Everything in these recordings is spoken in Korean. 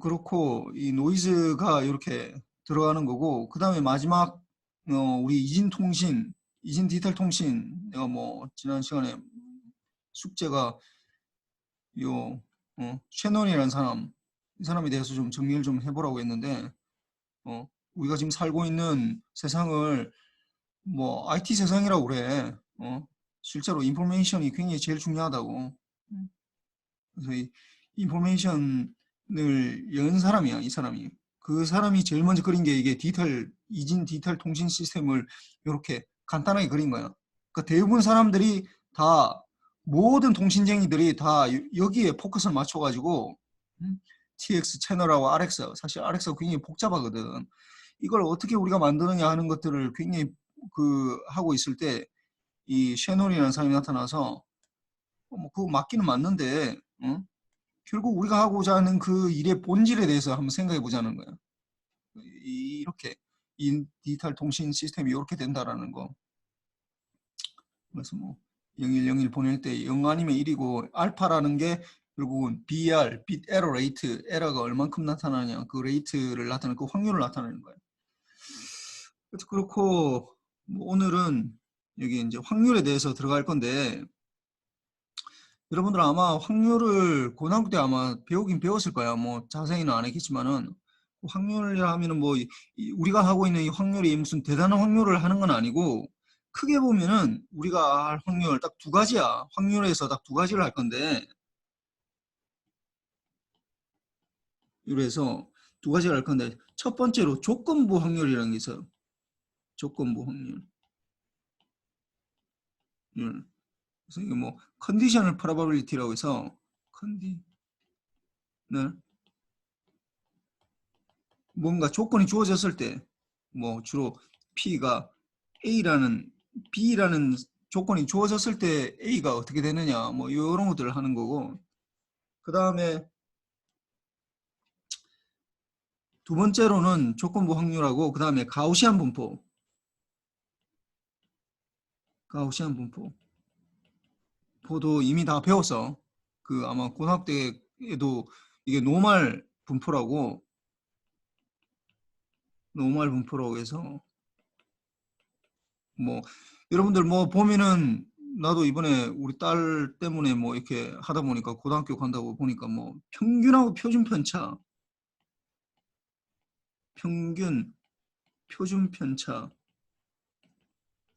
그렇고 이 노이즈가 이렇게 들어가는 거고, 그 다음에 마지막 우리 이진 디지털 통신, 내가 뭐 지난 시간에 숙제가 요 셰넌이라는 사람, 이 사람에 대해서 좀 정리를 좀 해보라고 했는데, 우리가 지금 살고 있는 세상을 뭐 IT 세상이라고 그래. 실제로 인포메이션이 굉장히 제일 중요하다고. 음, 그래서 이 인포메이션을 연 사람이야, 이 사람이. 그 사람이 제일 먼저 그린 게 이게 이진 디지털 통신 시스템을 이렇게 간단하게 그린 거야. 그러니까 대부분 사람들이 다, 모든 통신쟁이들이 다 여기에 포커스를 맞춰가지고, 음, TX 채널하고 RX, 사실 RX가 굉장히 복잡하거든. 이걸 어떻게 우리가 만드느냐 하는 것들을 굉장히 하고 있을 때, 이 셰논이라는 사람이 나타나서, 뭐 그거 맞기는 맞는데, 결국 우리가 하고자 하는 그 일의 본질에 대해서 한번 생각해 보자는 거야. 이렇게 이 디지털 통신 시스템이 이렇게 된다라는 거. 그래서 뭐 0101 보낼 때 0 아니면 1이고, 알파라는 게 결국은 BR, bit error rate, 에러가 얼만큼 나타나냐, 그 레이트를 나타내는, 그 확률을 나타내는 거예요. 그래서 그렇고, 뭐 오늘은 여기 이제 확률에 대해서 들어갈 건데, 여러분들 아마 확률을 고등학교 때 아마 배우긴 배웠을 거야. 뭐 자세히는 안 했겠지만은, 확률이라 하면은 뭐 우리가 하고 있는 이 확률이 무슨 대단한 확률을 하는 건 아니고, 크게 보면은 우리가 할 확률 딱 두 가지야. 확률에서 딱 두 가지를 할 건데, 그래서 두 가지를 할 건데, 첫 번째로 조건부 확률이라는 게 있어요. 조건부 확률. 그래서 이게 뭐 컨디셔널 프로바빌리티라고 해서, 컨디널, 뭔가 조건이 주어졌을 때, 뭐 주로 P가 A라는, B라는 조건이 주어졌을 때 A가 어떻게 되느냐, 뭐 이런 것들을 하는 거고, 그 다음에 두 번째로는 조건부 확률하고, 그 다음에 가우시안 분포. 가우시안 분포도 이미 다 배웠어. 아마 고등학교 때에도 이게 노멀 분포라고 해서, 뭐 여러분들 뭐 보면은, 나도 이번에 우리 딸 때문에 뭐 이렇게 하다 보니까, 고등학교 간다고 보니까 뭐 평균하고 표준 편차, 평균 표준 편차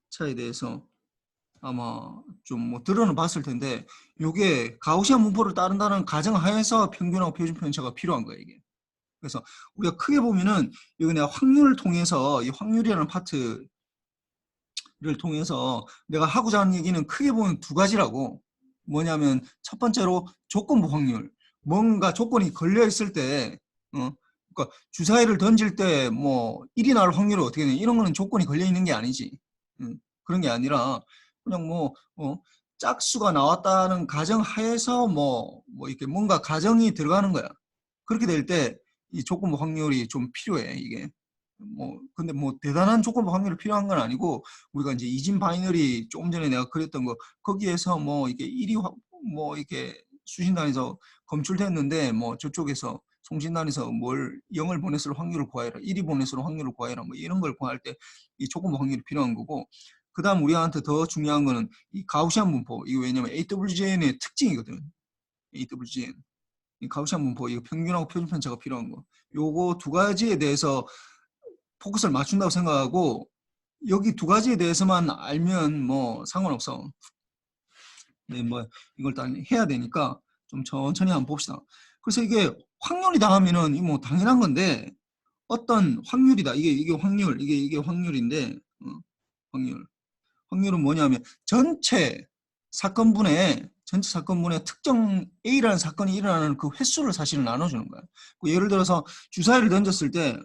차에 대해서 아마 좀 뭐 들어는 봤을 텐데, 이게 가우시안 분포를 따른다는 가정하에서 평균하고 표준 편차가 필요한 거예요, 이게. 그래서 우리가 크게 보면은, 여기 내가 확률을 통해서, 이 확률이라는 파트 를 통해서 내가 하고자 하는 얘기는 크게 보면 두 가지라고. 뭐냐면 첫 번째로 조건부 확률. 뭔가 조건이 걸려 있을 때, 그러니까 주사위를 던질 때 뭐 1이 나올 확률이 어떻게 되냐, 이런 거는 조건이 걸려 있는 게 아니지. 그런 게 아니라 그냥 뭐 짝수가 나왔다는 가정 하에서 뭐 이렇게 뭔가 가정이 들어가는 거야. 그렇게 될 때 이 조건부 확률이 좀 필요해, 이게. 근데 뭐 대단한 조건부 확률이 필요한 건 아니고, 우리가 이제 이진 바이너리 조금 전에 내가 그랬던 거, 거기에서 뭐 이게 뭐 이렇게 수신단에서 검출됐는데, 뭐 저쪽에서 송신단에서 뭘 0을 보냈을 확률을 구하여라, 1이 보냈을 확률을 구하여라, 뭐 이런 걸 구할 때 이 조건부 확률이 필요한 거고, 그 다음 우리한테 더 중요한 거는 이 가우시안 분포. 이거 왜냐면 AWGN의 특징이거든. AWGN. 이 가우시안 분포, 이거 평균하고 표준 편차가 필요한 거. 요거 두 가지에 대해서 포커스를 맞춘다고 생각하고, 여기 두 가지에 대해서만 알면 뭐 상관없어. 네, 뭐 이걸 다 해야 되니까 좀 천천히 한번 봅시다. 그래서 이게 확률이다 하면은 뭐 당연한 건데, 어떤 확률이다, 이게 확률, 이게 확률인데, 확률. 확률은 뭐냐면 전체 사건분의 특정 A라는 사건이 일어나는 그 횟수를 사실은 나눠주는 거야. 예를 들어서 주사위를 던졌을 때,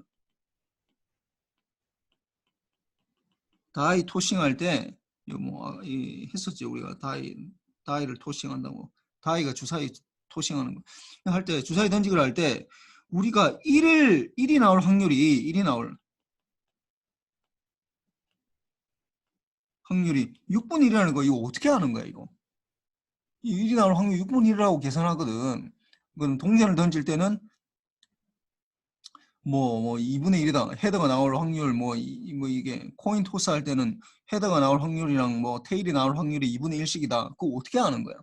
다이 토싱할 때, 이거 뭐 했었지, 우리가 다이를 토싱한다고. 다이가 주사위 토싱하는 거 할 때, 주사위 던지기를 할 때, 우리가 1이 나올 확률이 6분의 1이라는 거, 이거 어떻게 하는 거야, 이거? 1이 나올 확률 6분의 1이라고 계산하거든. 이건 동전을 던질 때는 뭐 2분의 1이다. 헤더가 나올 확률 뭐 이게 코인 토스 할 때는 헤더가 나올 확률이랑 뭐 테일이 나올 확률이 2분의 1씩이다. 그거 어떻게 아는 거야?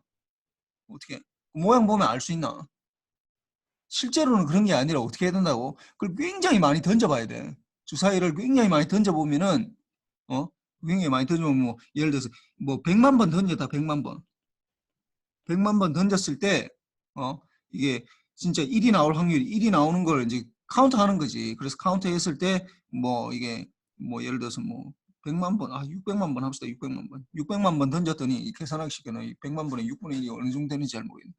어떻게? 모양 보면 알 수 있나? 실제로는 그런 게 아니라 어떻게 해야 된다고? 그걸 굉장히 많이 던져봐야 돼. 주사위를 굉장히 많이 던져보면은 굉장히 많이 던져보면 뭐 예를 들어서 뭐 100만 번 던졌다. 100만 번. 100만 번 던졌을 때 이게 진짜 1이 나올 확률이 1이 나오는 걸 이제 카운트 하는 거지. 그래서 카운트 했을 때 뭐 이게 뭐 예를 들어서 뭐 100만 번, 600만 번 합시다. 600만 번. 600만 번 던졌더니 계산하기 쉽게는 100만 번에 6분의 1이 어느 정도 되는지 잘 모르겠네.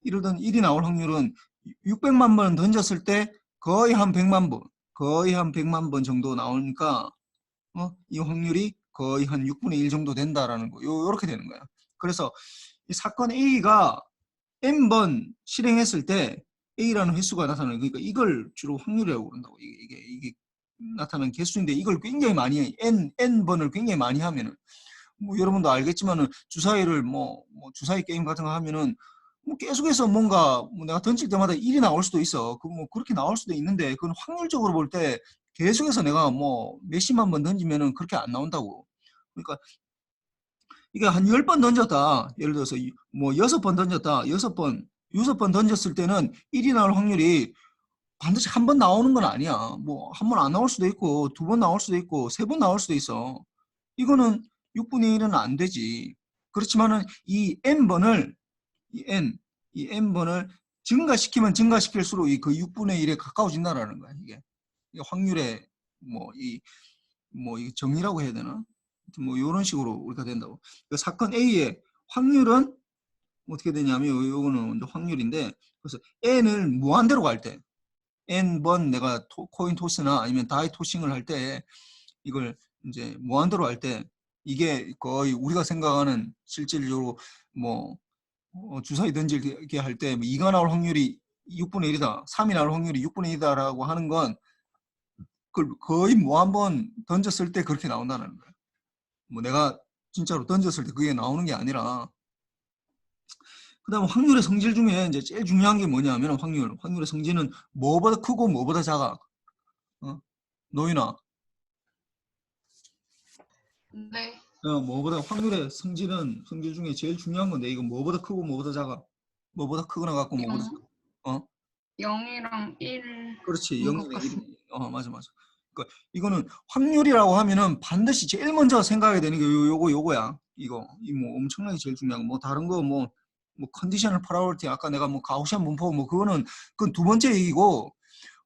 이러던 1이 나올 확률은 600만 번 던졌을 때 거의 한 100만 번, 거의 한 100만 번 정도 나오니까 이 확률이 거의 한 6분의 1 정도 된다라는 거. 요렇게 되는 거야. 그래서 이 사건 A가 n번 실행했을 때 A라는 횟수가 나타나는 그러니까 이걸 주로 확률이라고 그런다고. 이게 나타나는 개수인데 이걸 굉장히 많이 해. n번을 굉장히 많이 하면은 뭐 여러분도 알겠지만은 주사위를 뭐 주사위 게임 같은 거 하면은 뭐 계속해서 뭔가 뭐 내가 던질 때마다 1이 나올 수도 있어. 그 뭐 그렇게 나올 수도 있는데 그건 확률적으로 볼 때 계속해서 내가 뭐 몇십만 번 던지면은 그렇게 안 나온다고. 그러니까 이게 한 10번 던졌다. 예를 들어서 뭐 6번 던졌다. 6번 던졌을 때는 1이 나올 확률이 반드시 한 번 나오는 건 아니야. 뭐 한 번 안 나올 수도 있고 2번 나올 수도 있고 3번 나올 수도 있어. 이거는 6분의 1은 안 되지. 그렇지만은 이 n번을 이 n번을 증가시키면 증가시킬수록 그 6분의 1에 가까워진다라는 거야. 이게 확률의 이 정리라고 해야 되나? 뭐 이런 식으로 우리가 된다고. 그 사건 A의 확률은 어떻게 되냐면 요거는 먼저 확률인데 그래서 n을 무한대로 갈 때 n번 내가 코인 토스나 아니면 다이 토싱을 할 때 이걸 이제 무한대로 할 때 이게 거의 우리가 생각하는 실질적으로 뭐 주사위 던지게 할 때 2가 나올 확률이 6분의 1이다. 3이 나올 확률이 6분의 1이다라고 하는 건 그걸 거의 무한번 던졌을 때 그렇게 나온다는 거예요. 뭐 내가 진짜로 던졌을 때 그게 나오는 게 아니라 그 다음 확률의 성질 중에 이제 제일 중요한 게 뭐냐면 확률의 성질은 뭐보다 크고 뭐보다 작아. 노인아, 네. 뭐보다 확률의 성질 중에 제일 중요한 건데 이거 뭐보다 크고 뭐보다 작아. 뭐보다 크거나 같고 뭐보다 0이랑 1인 그렇지. 것 0이나 1. 같습니다. 맞아. 그러니까 이거는 확률이라고 하면은 반드시 제일 먼저 생각해야 되는 게 요거야. 이거 뭐 엄청나게 제일 중요한 거. 뭐 다른 거 뭐 컨디셔널 프라이오리티 아까 내가 뭐 가우시안 분포 뭐 그건 두 번째 얘기고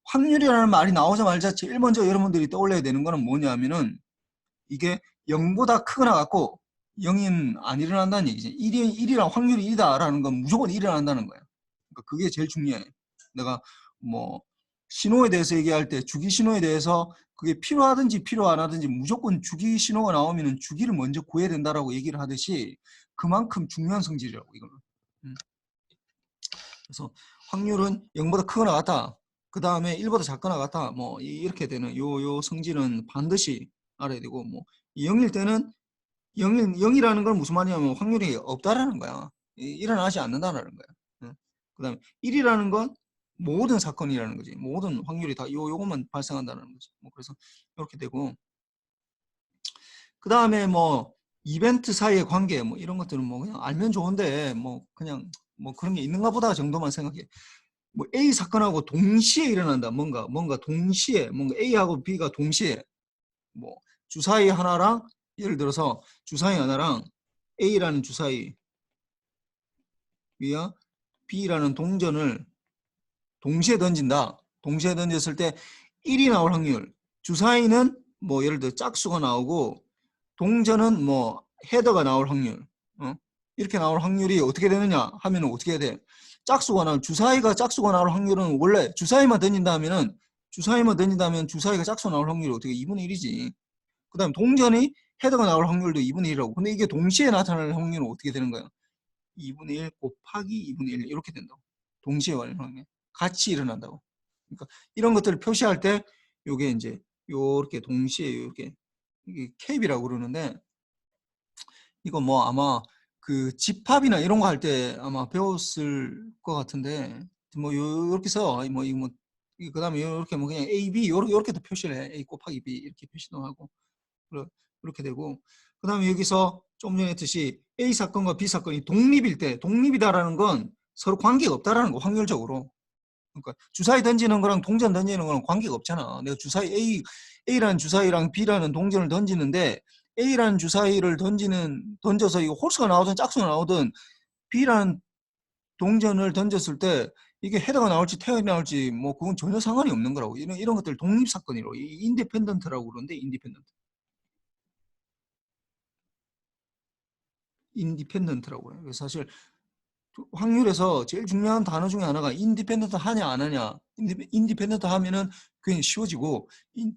확률이라는 말이 나오자마자 제일 먼저 여러분들이 떠올려야 되는 거는 뭐냐면은 이게 0보다 크거나 같고 0인 안 일어난다는 얘기지. 1이랑 확률이 1이다라는 건 무조건 일어난다는 거야. 그러니까 그게 제일 중요해. 내가 뭐 신호에 대해서 얘기할 때 주기 신호에 대해서 그게 필요하든지 필요 안 하든지 무조건 주기 신호가 나오면은 주기를 먼저 구해야 된다라고 얘기를 하듯이 그만큼 중요한 성질이라고 이거는. 그래서 확률은 0보다 크거나 같다. 그 다음에 1보다 작거나 같다. 뭐 이렇게 되는 요 성질은 반드시 알아야 되고 뭐 0일 때는 0이라는 건 무슨 말이냐면 확률이 없다라는 거야. 일어나지 않는다라는 거야. 그 다음에 1이라는 건 모든 사건이라는 거지. 모든 확률이 다 요것만 발생한다는 거지. 뭐 그래서 이렇게 되고 그 다음에 뭐 이벤트 사이의 관계 뭐 이런 것들은 뭐 그냥 알면 좋은데 뭐 그냥 뭐 그런 게 있는가 보다 정도만 생각해. 뭐 A 사건하고 동시에 일어난다. 뭔가 동시에 뭔가 A하고 B가 동시에 뭐 주사위 하나랑 예를 들어서 주사위 하나랑 A라는 주사위와 B라는 동전을 동시에 던진다. 동시에 던졌을 때 1이 나올 확률. 주사위는 뭐 예를 들어 짝수가 나오고 동전은 뭐 헤더가 나올 확률. 이렇게 나올 확률이 어떻게 되느냐 하면 어떻게 해야 돼? 주사위가 짝수가 나올 확률은 원래 주사위만 던진다면은 주사위가 짝수 나올 확률이 어떻게 2분의 1이지. 그 다음 동전이 헤더가 나올 확률도 2분의 1이라고. 근데 이게 동시에 나타날 확률은 어떻게 되는 거야? 2분의 1 곱하기 2분의 1 이렇게 된다고. 동시에 완료하면 같이 일어난다고. 그러니까 이런 것들을 표시할 때 요게 이제 요렇게 동시에 이게 캡이라고 그러는데 이거 뭐 아마 그 집합이나 이런 거 할 때 아마 배웠을 것 같은데 뭐 요렇게 써. 뭐 이거 뭐 그 다음에 이렇게 뭐 그냥 A, B 이렇게도 표시를 해. A 곱하기 B 이렇게 표시도 하고 이렇게 되고, 그 다음에 여기서 좀 전에 했듯이 A 사건과 B 사건이 독립일 때, 독립이다라는 건 서로 관계가 없다라는 거, 확률적으로. 그러니까 주사위 던지는 거랑 동전 던지는 거랑 관계가 없잖아. 내가 주사위 A라는 주사위랑 B라는 동전을 던지는데 A라는 주사위를 던져서 이거 홀수가 나오든 짝수가 나오든 B라는 동전을 던졌을 때 이게 헤더가 나올지 테일이 나올지 뭐 그건 전혀 상관이 없는 거라고. 이런 것들 독립 사건이라고. 인디펜던트라고 그러는데 인디펜던트라고 해요. 그래서 사실 확률에서 제일 중요한 단어 중에 하나가 인디펜던트 하냐 안 하냐. 인디펜던트 하면은 굉장히 쉬워지고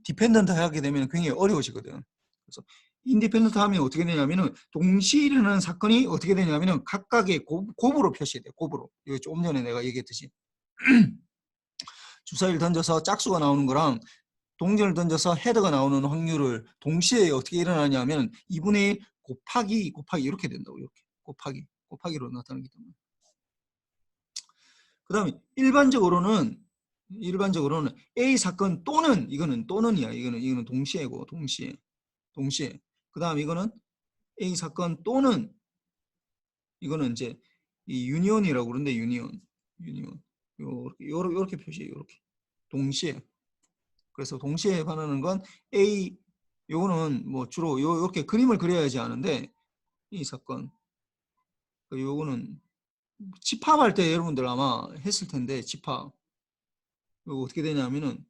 디펜던트 하게 되면 굉장히 어려워지거든. 그래서 인디펜던트 하면 어떻게 되냐면은 동시에 일어나는 사건이 어떻게 되냐면은 각각의 곱으로 표시돼요. 곱으로. 이거 조금 전에 내가 얘기했듯이 주사위를 던져서 짝수가 나오는 거랑 동전을 던져서 헤더가 나오는 확률을 동시에 어떻게 일어나냐면 2분의 1 곱하기 이렇게 된다고. 이렇게 곱하기로 나타나기 때문에. 그 다음에 일반적으로는 A 사건 또는 또는이야. 이거는 동시에고 동시에. 그 다음 이거는 A 사건 또는 이거는 이제 이 유니온이라고 그러는데 유니온 요렇게 표시해. 요렇게 동시에. 그래서 동시에 반하는 건 A 요거는 뭐 주로 요렇게 그림을 그려야지 하는데 이 사건 요거는 집합할 때 여러분들 아마 했을 텐데 집합 요거 어떻게 되냐면은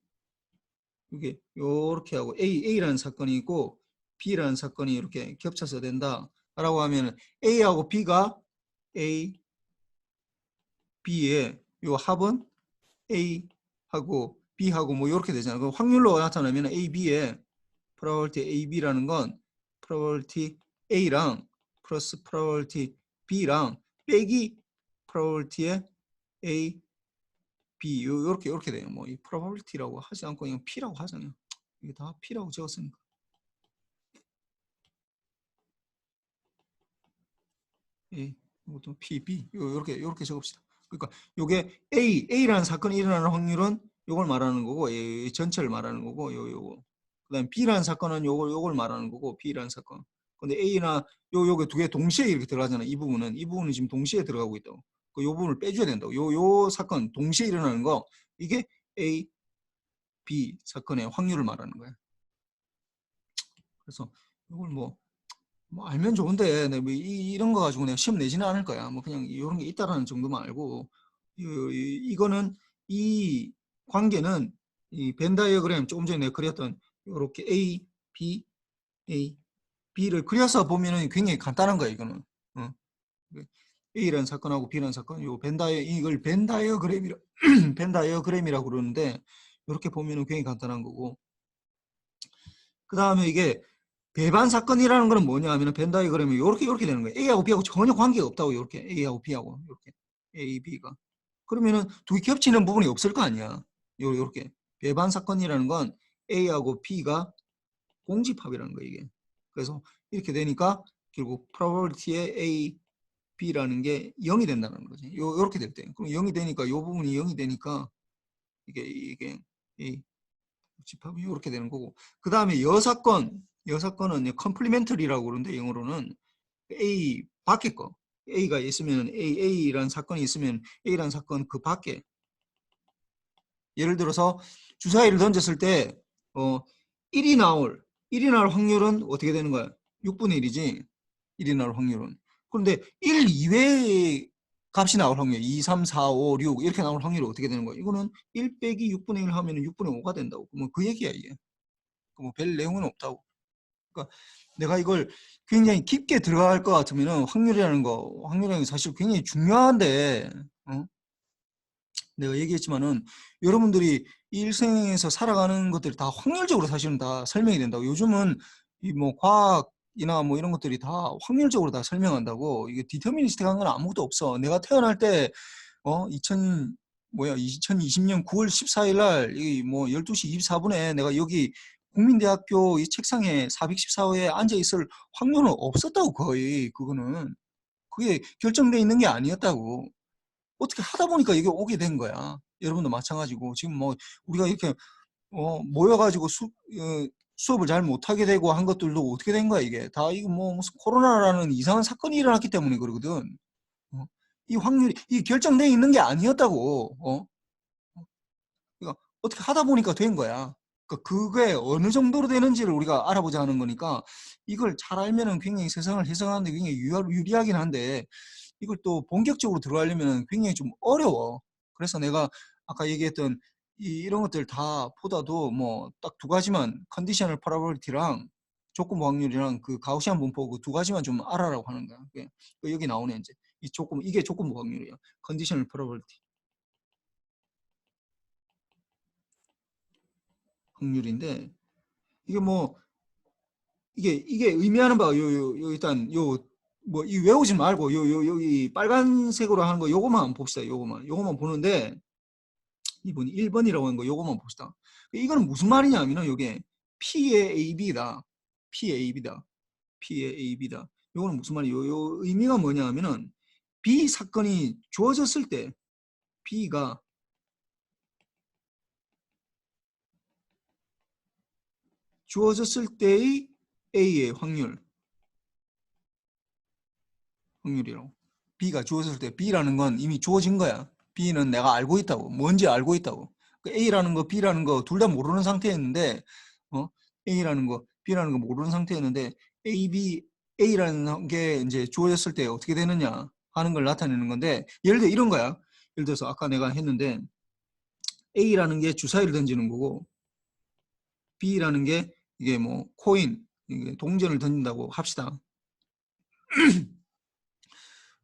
이게 요렇게 하고 A라는 사건이 있고 B라는 사건이 이렇게 겹쳐서 된다라고 하면 A하고 B가 A, B의 요 합은 A하고 B하고 뭐 이렇게 되잖아요. 그 확률로 나타나면 A, B의 probability A, B라는 건 probability A랑 플러스 probability B랑 빼기 probability의 A, B 요렇게 돼요. 뭐 이 probability라고 하지 않고 그냥 P라고 하잖아요. 이게 다 P라고 적었으니까. A, 이것도 P, B 요렇게 적읍시다. 그러니까 요게 A라는 사건이 일어나는 확률은 요걸 말하는 거고 A 전체를 말하는 거고 요거. 그다음에 B라는 사건은 요걸 말하는 거고 B라는 사건. 근데 A나 요게 두 개 동시에 이렇게 들어가잖아요. 이 부분은 지금 동시에 들어가고 있다고. 요 부분을 빼줘야 된다고. 요 사건 동시에 일어나는 거 이게 A, B 사건의 확률을 말하는 거예요. 그래서 이걸 뭐 알면 좋은데 뭐 이런 거 가지고 내가 시험 내지는 않을 거야. 뭐 그냥 이런 게 있다라는 정도만 알고 이거는 이 관계는 이 벤 다이어그램 조금 전에 내가 그렸던 이렇게 A, B, A, B를 그려서 보면은 굉장히 간단한 거야 이거는. A라는 사건하고 B라는 사건, 이걸 벤 다이어그램이라 벤 다이어그램이라고 그러는데 이렇게 보면은 굉장히 간단한 거고. 그 다음에 이게 배반 사건이라는 거는 뭐냐 하면 벤 다이어그램이 이렇게 되는 거예요. A하고 B하고 전혀 관계가 없다고. 이렇게 A하고 B하고 이렇게 A, B가 그러면은 두 개 겹치는 부분이 없을 거 아니야. 요렇게 배반 사건이라는 건 A하고 B가 공집합이라는 거예요. 이게 그래서 이렇게 되니까 결국 probability의 A, B라는 게 0이 된다는 거지. 요렇게 될 때. 그럼 0이 되니까 요 부분이 0이 되니까 이게 A 집합이 이렇게 되는 거고. 그 다음에 여사건은 컴플리멘터리라고 그러는데 영어로는 A 밖에 거. A가 있으면 A라는 사건이 있으면 A라는 사건 그 밖에. 예를 들어서 주사위를 던졌을 때 1이 나올 확률은 어떻게 되는 거야? 6분의 1이지. 1이 나올 확률은. 그런데 1 이외의 값이 나올 확률 2, 3, 4, 5, 6 이렇게 나올 확률이 어떻게 되는 거야? 이거는 1 빼기 6분의 1 하면 6분의 5가 된다고. 뭐 그 얘기야 이게. 뭐 별 내용은 없다고. 그러니까 내가 이걸 굉장히 깊게 들어갈 것 같으면 확률이라는 게 사실 굉장히 중요한데 내가 얘기했지만은 여러분들이 일생에서 살아가는 것들이 다 확률적으로 사실은 다 설명이 된다고. 요즘은 이 뭐 과학이나 뭐 이런 것들이 다 확률적으로 다 설명한다고. 이게 디터미니스틱한 건 아무것도 없어. 내가 태어날 때 2020년 9월 14일 날 이 뭐 12시 24분에 내가 여기 국민대학교 이 책상에 414호에 앉아 있을 확률은 없었다고. 거의 그거는 그게 결정돼 있는 게 아니었다고. 어떻게 하다 보니까 이게 오게 된 거야. 여러분도 마찬가지고 지금 뭐 우리가 이렇게 모여가지고 수업을 잘 못하게 되고 한 것들도 어떻게 된 거야 이게 다 이거 뭐 무슨 코로나라는 이상한 사건이 일어났기 때문에 그러거든. 이 확률이 이 결정돼 있는 게 아니었다고. 그러니까 어떻게 하다 보니까 된 거야. 그러니까 그게 어느 정도로 되는지를 우리가 알아보자 하는 거니까 이걸 잘 알면은 굉장히 세상을 해석하는데 굉장히 유리하긴 한데 이걸 또 본격적으로 들어가려면 굉장히 좀 어려워. 그래서 내가 아까 얘기했던 이런 것들 다 보다도 뭐 딱 두 가지만 컨디셔널 프로버비리티랑 조건부 확률이랑 그 가우시안 분포 그 두 가지만 좀 알아라고 하는 거야. 여기 나오네 이제 이게 조건부 확률이야. 컨디셔널 프로버비리티 확률인데 이게 뭐 이게 의미하는 바가 요 일단 요 뭐 이 외우지 말고 여기 빨간색으로 하는 거 요거만 한번 봅시다. 요거만 보는데 이번 1번이라고 하는 거 요거만 봅시다. 이거는 무슨 말이냐면은 요게 P의 AB다. P의 AB다. P의 AB다. 요거는 무슨 말이에요? 요 의미가 뭐냐 하면은 B 사건이 주어졌을 때 B가 주어졌을 때의 A의 확률이라고. B가 주어졌을 때 B라는 건 이미 주어진 거야. B는 내가 알고 있다고. 뭔지 알고 있다고. A라는 거, B라는 거 둘 다 모르는 상태였는데 A라는 거, B라는 거 모르는 상태였는데 A라는 게 이제 주어졌을 때 어떻게 되느냐 하는 걸 나타내는 건데 예를 들어 이런 거야. 예를 들어서 아까 내가 했는데 A라는 게 주사위를 던지는 거고 B라는 게 이게 뭐 코인, 이게 동전을 던진다고 합시다.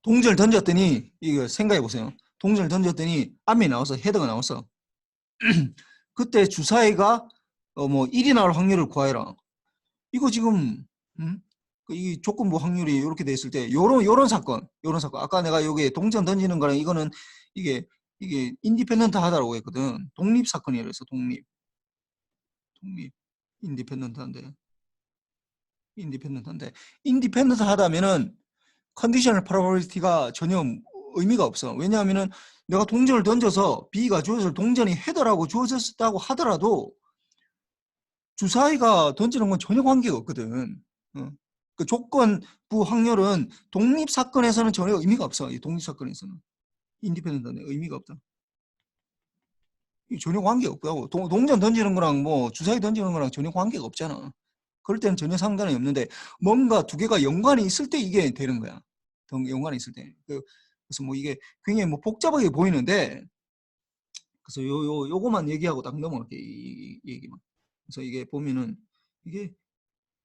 동전을 던졌더니 이거 생각해 보세요. 동전을 던졌더니 앞에 나와서 헤더가 나왔어. 그때 주사위가 뭐 1이 나올 확률을 구하여라. 이거 지금 이 조건부 확률이 이렇게 돼 있을 때 요런 사건 아까 내가 여기 동전 던지는 거랑 이거는 이게 인디펜던트 하다라고 했거든. 독립 사건이라 해서 독립 인디펜던트한데 인디펜던트 하다면은 컨디셔널 프로버비리티가 전혀 의미가 없어. 왜냐하면은 내가 동전을 던져서 B가 주어질 동전이 헤더라고 주어졌다고 하더라도 주사위가 던지는 건 전혀 관계가 없거든. 그 조건부 확률은 독립 사건에서는 전혀 의미가 없어. 이 독립 사건에서는 인디펜던트는 의미가 없다. 전혀 관계가 없다고. 동전 던지는 거랑 뭐 주사위 던지는 거랑 전혀 관계가 없잖아. 그럴 때는 전혀 상관이 없는데 뭔가 두 개가 연관이 있을 때 이게 되는 거야. 연관이 있을 때. 그래서 뭐 이게 굉장히 뭐 복잡하게 보이는데 그래서 요거만 얘기하고 딱 넘어갈게 이 얘기만. 그래서 이게 보면은 이게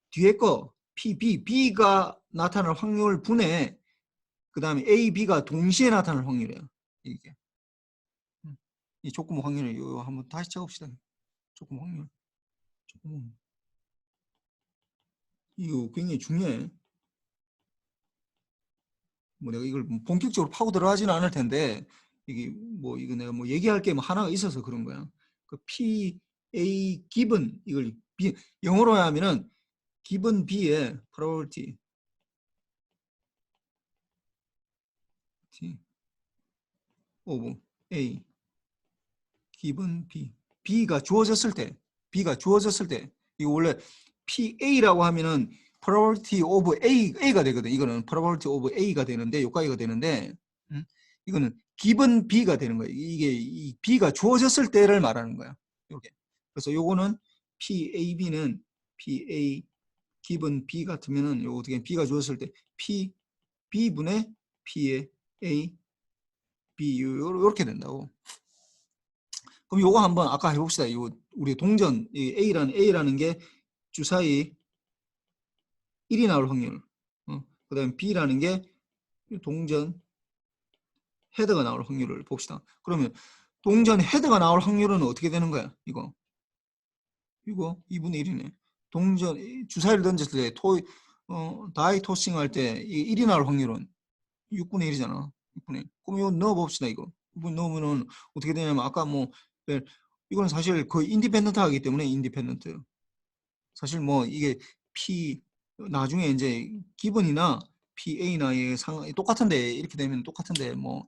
뒤에 거 B가 나타날 확률 분의 그 다음에 A, B가 동시에 나타날 확률이에요. 이게 이 조건부 확률을 요 한번 다시 적읍시다. 조건부 확률. 이거 굉장히 중요해. 뭐 내가 이걸 본격적으로 파고 들어가지는 않을 텐데 이게 뭐 이거 내가 뭐 얘기할 게 뭐 하나가 있어서 그런 거야. 그 P, A given 이걸 영어로 하면은 given B의 probability of A given B B가 주어졌을 때 이거 원래 PA라고 하면은 probability of A가 되거든. 이거는 probability of A가 되는데 여기까지가 되는데 이거는 given B가 되는 거예요. 이게 이 B가 주어졌을 때를 말하는 거야. 이렇게. 그래서 요거는 PAB는 PA given B 같으면은 요 어떻게 B가 주어졌을 때 P B분의 P의 A B 요렇게 된다고. 그럼 요거 한번 아까 해봅시다. 요 우리 동전 A라는 게 주사위 1이 나올 확률. 그다음 B라는 게 동전 헤드가 나올 확률을 봅시다. 그러면 동전 헤드가 나올 확률은 어떻게 되는 거야? 이거 2분의 1이네. 동전 주사위를 던졌을 때 다이 토싱 할 때 1이 나올 확률은 6분의 1이잖아. 6분의 1. 그럼 이거 넣어봅시다. 이거 넣으면은 어떻게 되냐면 아까 뭐 이거는 사실 거의 인디펜던트 하기 때문에 인디펜던트. 사실 뭐 이게 P 나중에 이제 기본이나 PA나 똑같은데 이렇게 되면 똑같은데 뭐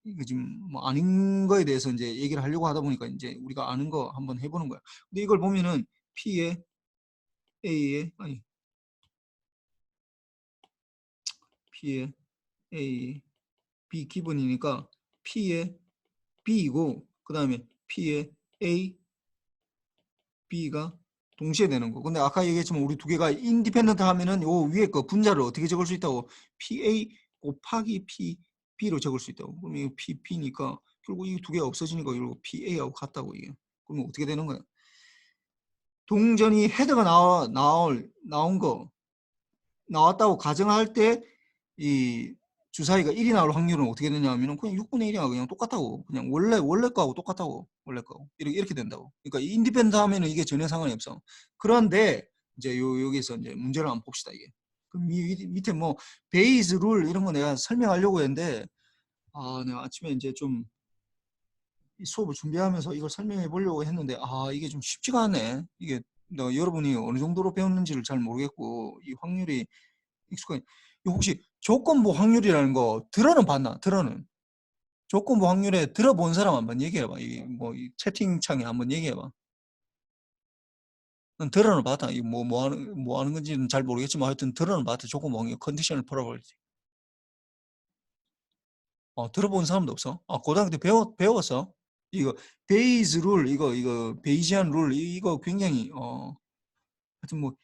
이거 지금 뭐 아닌 거에 대해서 이제 얘기를 하려고 하다 보니까 이제 우리가 아는 거 한번 해보는 거야. 근데 이걸 보면은 P에 A에 아니 P에 A B 기본이니까 P에 B이고 그 다음에 P에 A B가 동시에 되는 거. 근데 아까 얘기했지만 우리 두 개가 인디펜던트 하면은 요 위에 거 분자를 어떻게 적을 수 있다고? PA 곱하기 PB로 적을 수 있다고. 그럼 이거 PP니까 결국 이 두 개가 없어지니까 이거 PA하고 같다고 이게. 그러면 어떻게 되는 거야? 동전이 헤드가 나온 거 나왔다고 가정할 때 이 주사위가 1이 나올 확률은 어떻게 되냐면은 그냥 6분의 1이야. 그냥 똑같다고. 그냥 원래 거하고 똑같다고. 원래 거하고. 이렇게 된다고. 그러니까 인디펜던트 하면은 이게 전혀 상관이 없어. 그런데 이제 여기서 이제 문제를 한번 봅시다, 이게. 그럼 밑에 뭐 베이스 룰 이런 거 내가 설명하려고 했는데 내가 아침에 이제 좀 수업을 준비하면서 이걸 설명해 보려고 했는데 이게 좀 쉽지가 않네. 이게 여러분이 어느 정도로 배웠는지를 잘 모르겠고 이 확률이 익숙하게 혹시 조건부 확률이라는 거 들어는 봤나? 들어는 조건부 확률에 들어본 사람 한번 얘기해봐. 이 채팅창에 한번 얘기해봐. 난 들어는 봤다. 이 뭐 하는 건지는 잘 모르겠지만 하여튼 들어는 봤다. 조건부 확률 컨디셔널 프로버빌리티. 들어본 사람도 없어? 고등학교 때 배웠어? 이거 베이즈 룰 이거 베이지안 룰 이거 굉장히 하여튼 뭐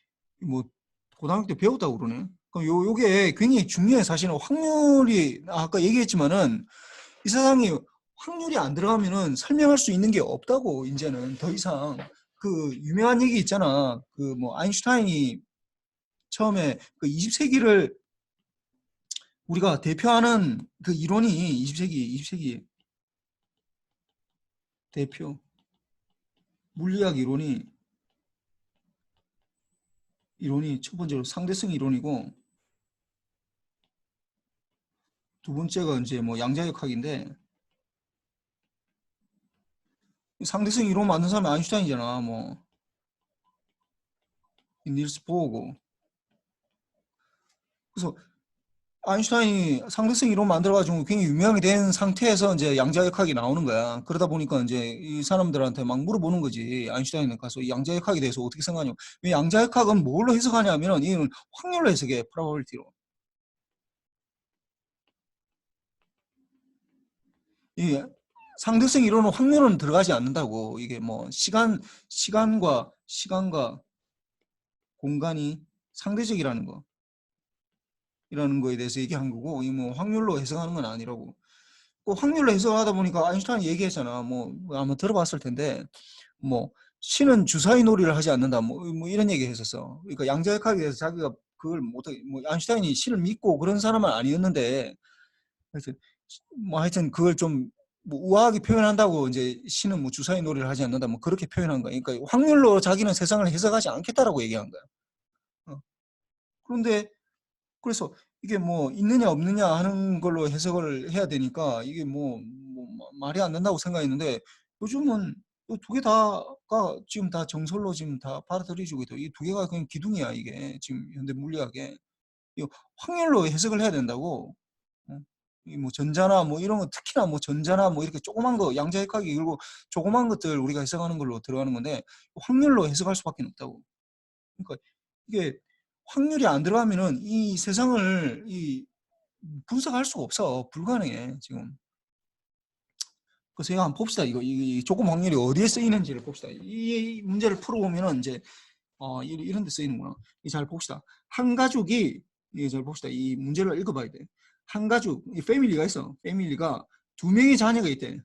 고등학교 때 배웠다고 그러네. 그럼 요게 굉장히 중요해. 사실은 확률이 아까 얘기했지만은 이 세상에 확률이 안 들어가면은 설명할 수 있는 게 없다고. 이제는 더 이상 그 유명한 얘기 있잖아. 그 뭐 아인슈타인이 처음에 그 20세기를 우리가 대표하는 그 이론이 20세기 대표 물리학 이론이 첫 번째로 상대성 이론이고 두 번째가 이제 뭐 양자역학인데 상대성 이론 만든 사람이 아인슈타인이잖아. 뭐 닐스 보어고. 그래서 아인슈타인이 상대성 이론 만들어가지고 굉장히 유명하게 된 상태에서 이제 양자역학이 나오는 거야. 그러다 보니까 이제 이 사람들한테 막 물어보는 거지. 아인슈타인은 가서 이 양자역학에 대해서 어떻게 생각하냐고. 왜 양자역학은 뭘로 해석하냐면은 이는 확률로 해석해. 프로바빌리티로. 이 상대성 이론은 확률은 들어가지 않는다고. 이게 뭐 시간과 공간이 상대적이라는 거. 이라는 거에 대해서 얘기한 거고, 이 뭐 확률로 해석하는 건 아니라고. 그 확률로 해석하다 보니까 아인슈타인이 얘기했잖아. 뭐 아마 들어봤을 텐데, 뭐 신은 주사위 놀이를 하지 않는다. 뭐 이런 얘기 했었어. 그러니까 양자역학에 대해서 자기가 그걸 못하게, 뭐 아인슈타인이 신을 믿고 그런 사람은 아니었는데, 그래서 뭐 하여튼 그걸 좀 뭐 우아하게 표현한다고 이제 신은 뭐 주사위 놀이를 하지 않는다. 뭐 그렇게 표현한 거야. 그러니까 확률로 자기는 세상을 해석하지 않겠다라고 얘기한 거야. 그런데 그래서 이게 뭐 있느냐 없느냐 하는 걸로 해석을 해야 되니까 이게 뭐 말이 안 된다고 생각했는데 요즘은 이 두 개 다가 지금 다 정설로 지금 다 받아들여지고 있다. 이 두 개가 그냥 기둥이야. 이게 지금 현대 물리학에 이 확률로 해석을 해야 된다고. 이뭐 전자나 뭐 이런 거 특히나 뭐 전자나 뭐 이렇게 조그만 거 양자역학이 그리고 조그만 것들 우리가 해석하는 걸로 들어가는 건데 확률로 해석할 수밖에 없다고. 그러니까 이게 확률이 안 들어가면은 이 세상을 분석할 수가 없어. 불가능해, 지금. 그래서 이거 한번 봅시다. 이 조금 확률이 어디에 쓰이는지를 봅시다. 이 문제를 풀어보면은 이제, 이런 데 쓰이는구나. 잘 봅시다. 한 가족이, 이게 잘 봅시다. 이 문제를 읽어봐야 돼. 한 가족, 이 패밀리가 있어. 패밀리가 두 명의 자녀가 있대.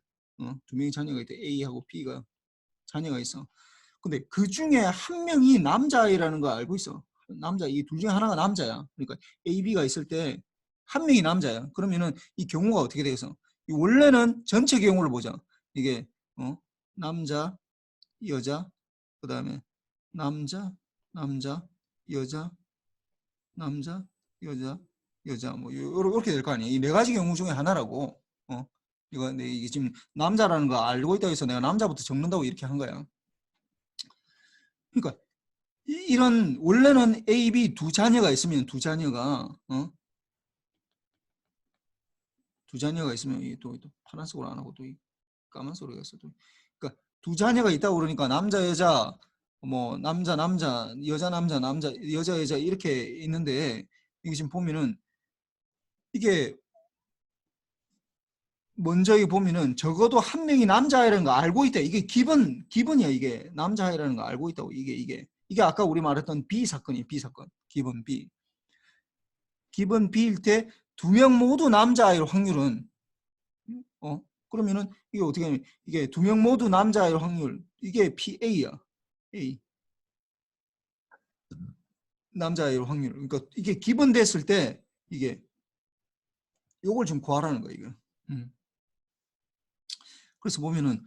두 명의 자녀가 있대. A하고 B가 자녀가 있어. 근데 그 중에 한 명이 남자아이라는 거 알고 있어. 남자, 이 둘 중에 하나가 남자야. 그러니까 A, B가 있을 때 한 명이 남자야. 그러면은 이 경우가 어떻게 되겠어? 원래는 전체 경우를 보자. 이게 남자, 여자, 그 다음에 남자, 남자, 여자, 남자, 여자, 여자 뭐 이렇게 될 거 아니야. 이 네 가지 경우 중에 하나라고. 이거 근데 이게 지금 남자라는 거 알고 있다고 해서 내가 남자부터 적는다고 이렇게 한 거야. 그러니까 이런 원래는 A, B 두 자녀가 있으면 두 자녀가 두 자녀가 있으면 이게 또 파란색으로 안 하고 또 까만색으로 해서 또 그러니까 두 자녀가 있다고 그러니까 남자 여자 뭐 남자 남자 여자 남자 남자 여자 여자 이렇게 있는데 이게 지금 보면은 이게 먼저 이 보면은 적어도 한 명이 남자아이라는 거 알고 있다. 이게 기본이야. 이게 남자아이라는 거 알고 있다고. 이게 아까 우리 말했던 B 사건이에요. B 사건. 기본 B. 기본 B일 때 두 명 모두 남자아이일 확률은 그러면은 이게 어떻게 하면 이게 두 명 모두 남자아이일 확률 이게 PA야. A. 남자아이일 확률. 그러니까 이게 기본 됐을 때 이게 요걸 좀 구하라는 거야, 이거. 그래서 보면은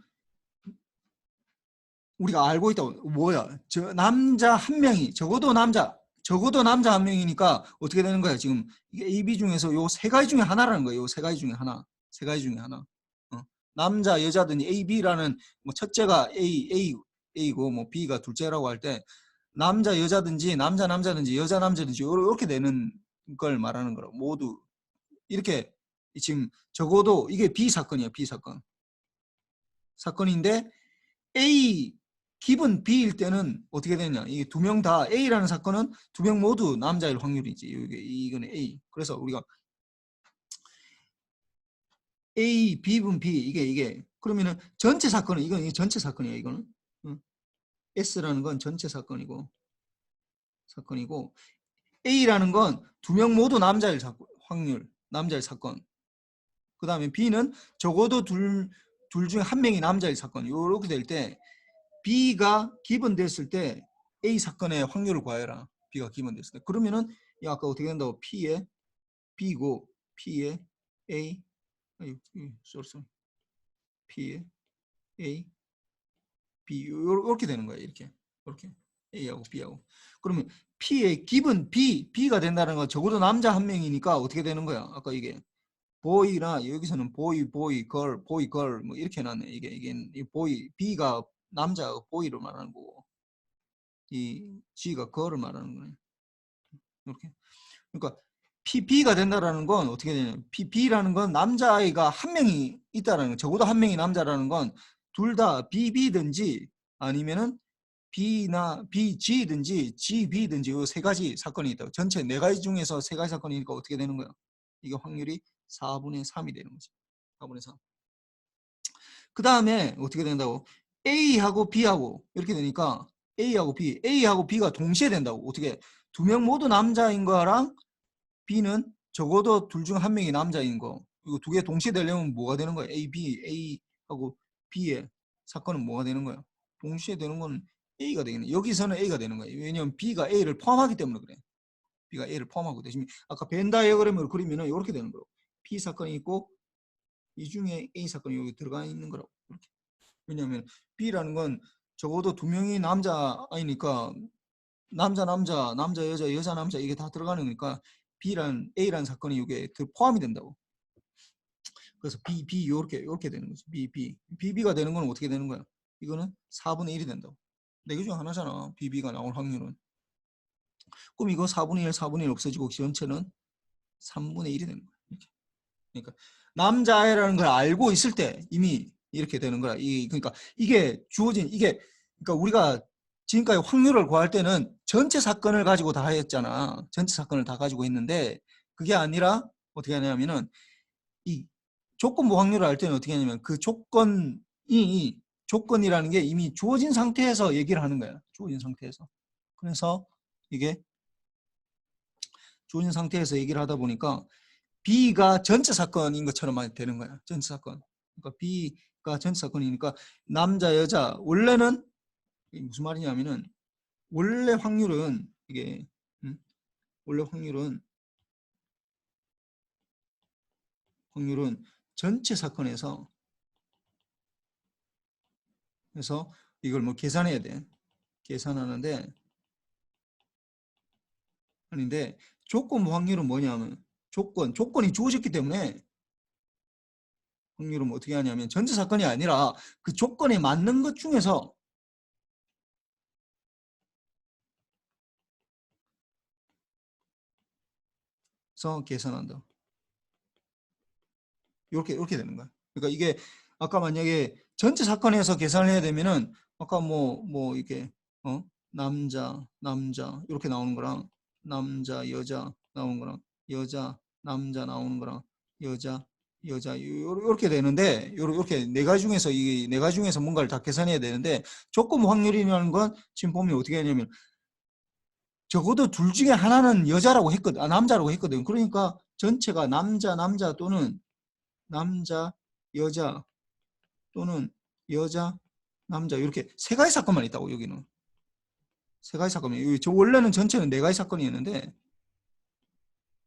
우리가 알고 있다고 뭐야? 저 남자 한 명이 적어도 남자 한 명이니까 어떻게 되는 거야? 지금 이게 A, B 중에서 요 세 가지 중에 하나라는 거예요. 요 세 가지 중에 하나. 세 가지 중에 하나. 남자 여자든지 A, B라는 뭐 첫째가 A고 뭐 B가 둘째라고 할 때 남자 여자든지 남자든지 여자 남자든지 이렇게 되는 걸 말하는 거라고. 모두 이렇게 지금 적어도 이게 B 사건이야. B 사건. 사건인데 A 기본 B일 때는 어떻게 되냐? 이게 두 명 다 A라는 사건은 두 명 모두 남자일 확률이지. 이거는 A. 그래서 우리가 A, B분 B 이게 그러면은 전체 사건은 이게 전체 사건이야. 이거는 S라는 건 전체 사건이고 A라는 건 두 명 모두 남자일 확률, 남자일 사건. 그 다음에 B는 적어도 둘 중에 한 명이 남자일 사건. 이렇게 될 때 B가 기본됐을 때 A 사건의 확률을 구하여라. B가 기본됐을 때. 그러면은 아까 어떻게 된다고? P에 B고 P에 A 쏘리 P에 A B 이렇게 되는 거예요. 이렇게 A하고 B하고. 그러면 P의 기본 B가 된다는 건 적어도 남자 한 명이니까 어떻게 되는 거야? 아까 이게 보이나 여기서는 보이 걸 뭐 이렇게 해놨네. 이게 보이 B가 남자 보이를 말하는 거고 이 G가 걸을 말하는 거네. 이렇게. 그러니까 B가 된다라는 건 어떻게 되냐? B라는 건 남자아이가 한 명이 있다라는 거. 적어도 한 명이 남자라는 건 둘 다 BB든지 아니면은 BG든지 GB든지 이 세 가지 사건이 있다. 전체 네 가지 중에서 세 가지 사건이니까 어떻게 되는 거야? 이게 확률이 4분의 3이 되는 거지. 4분의 3. 그 다음에 어떻게 된다고? A하고 B하고 이렇게 되니까 A하고 B가 동시에 된다고. 어떻게? 두 명 모두 남자인 거랑 B는 적어도 둘 중 한 명이 남자인 거. 이거 두 개 동시에 되려면 뭐가 되는 거야? A하고 B의 사건은 뭐가 되는 거야? 동시에 되는 건 A가 되겠네. 여기서는 A가 되는 거야. 왜냐면 B가 A를 포함하기 때문에 그래. B가 A를 포함하고 대신 아까 벤 다이어그램을 그리면 이렇게 되는 거고. B 사건이 있고 이 중에 A 사건이 여기 들어가 있는 거라고. 이렇게. 왜냐하면 B라는 건 적어도 두 명이 남자아이니까 남자 여자 남자 이게 다 들어가는 거니까 A라는 사건이 이게 포함이 된다고. 그래서 B 이렇게 되는 거지. BB가 되는 건 어떻게 되는 거야? 이거는 4분의 1이 된다고. 네 개 중 하나잖아. BB가 나올 확률은. 그럼 이거 4분의 1 없어지고 전체는 3분의 1이 되는 거야. 이렇게. 그러니까 남자애라는 걸 알고 있을 때 이미 이렇게 되는 거야. 그러니까 이게 주어진 그러니까 우리가 지금까지 확률을 구할 때는 전체 사건을 가지고 다 했잖아. 전체 사건을 다 가지고 있는데 그게 아니라 어떻게 하냐면은 이 조건부 확률을 알 때는 어떻게 하냐면 그 조건이라는 게 이미 주어진 상태에서 얘기를 하는 거야. 주어진 상태에서. 그래서 이게 주어진 상태에서 얘기를 하다 보니까 B가 전체 사건인 것처럼 되는 거야. 전체 사건. 그러니까 B가 전체 사건이니까 남자 여자 원래는 무슨 말이냐면은 원래 확률은 이게 원래 확률은 전체 사건에서 그래서 이걸 뭐 계산해야 돼. 계산하는데 아닌데 조건 확률은 뭐냐면 조건이 주어졌기 때문에 확률은 어떻게 하냐면 전체 사건이 아니라 그 조건에 맞는 것 중에서 계산한다. 이렇게 되는 거야. 그러니까 이게 아까 만약에 전체 사건에서 계산을 해야 되면은 아까 뭐 이렇게 남자 이렇게 나오는 거랑 남자 여자 나오는 거랑 여자 남자 나오는 거랑 여자 이렇게 되는데 이렇게 네 가지 중에서 이 네 가지 중에서 뭔가를 다 계산해야 되는데 조건 확률이라는 건 지금 보면 어떻게 하냐면 적어도 둘 중에 하나는 여자라고 했거든. 남자라고 했거든. 그러니까 전체가 남자 또는 남자 여자 또는 여자 남자 이렇게 세 가지 사건만 있다고. 여기는 세 가지 사건이 저 원래는 전체는 네 가지 사건이었는데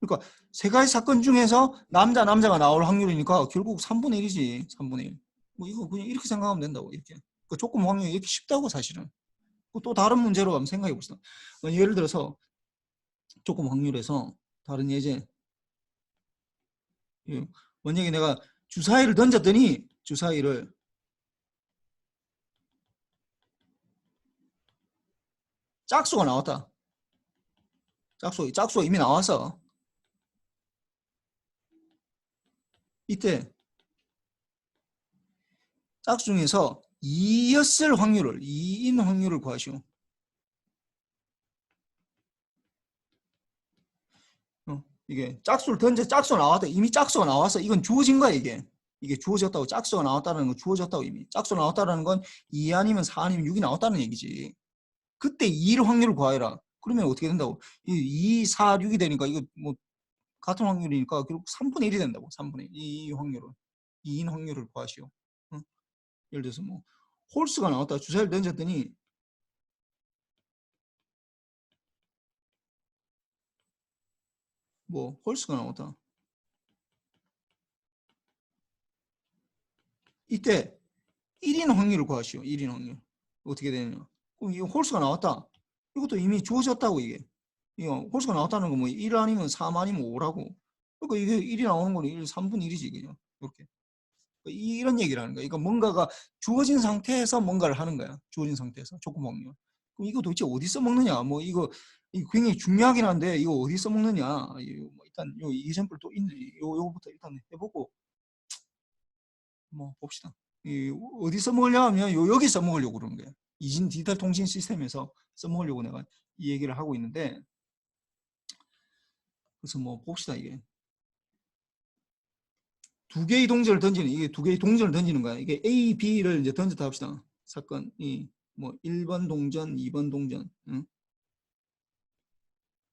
그러니까 세 가지 사건 중에서 남자가 나올 확률이니까 결국 3분의 1이지. 3분의 1. 뭐 이거 그냥 이렇게 생각하면 된다고. 이렇게 그 조건 확률이 이렇게 쉽다고. 사실은 또 다른 문제로 한번 생각해 봅시다. 예를 들어서 조건 확률에서 다른 예제, 만약에 내가 주사위를 던졌더니 주사위를 짝수가 나왔다. 짝수가 이미 나와서 이때 짝수 중에서 2였을 확률을 2인 확률을 구하시오. 이게 짝수를 던져 짝수가 나왔다. 이미 짝수가 나와서 이건 주어진 거야. 이게 주어졌다고. 짝수가 나왔다는 건 주어졌다고. 이미 짝수가 나왔다는 건 2 아니면 4 아니면 6이 나왔다는 얘기지. 그때 2일 확률을 구하여라. 그러면 어떻게 된다고? 2, 4, 6이 되니까 이거 뭐 같은 확률이니까 결국 3분의 1이 된다고. 3분의 1. 이 확률을 2인 확률을 구하시오. 예를 들어서 뭐 홀수가 나왔다. 주사위를 던졌더니 뭐 홀수가 나왔다. 이때 1인 확률을 구하시오. 1인 확률. 어떻게 되느냐. 그럼 이 홀수가 나왔다. 이것도 이미 주어졌다고. 이게 홀수가 나왔다는 거 뭐 1 아니면 3 아니면 5라고. 그러니까 이게 1이 나오는 거는 1, 3분의 1이지 그냥. 이렇게. 이런 얘기를 하는 거야. 그러니까 뭔가가 주어진 상태에서 뭔가를 하는 거야. 주어진 상태에서 조건 확률. 그럼 이거 도대체 어디 써먹느냐. 뭐 이거 굉장히 중요하긴 한데 이거 어디 써먹느냐. 뭐 일단 요 이샘플 또 있네. 요거부터 일단 해보고 뭐 봅시다. 어디 써먹으려 하면 여기 써먹으려고 그러는 거예요. 이진 디지털 통신 시스템에서 써먹으려고 내가 이 얘기를 하고 있는데 그래서 뭐 봅시다. 이게 두 개의 동전을 던지는 이게 두 개의 동전을 던지는 거야. 이게 A, B를 이제 던졌다 합시다. 사건이 뭐 1번 동전, 2번 동전, 응?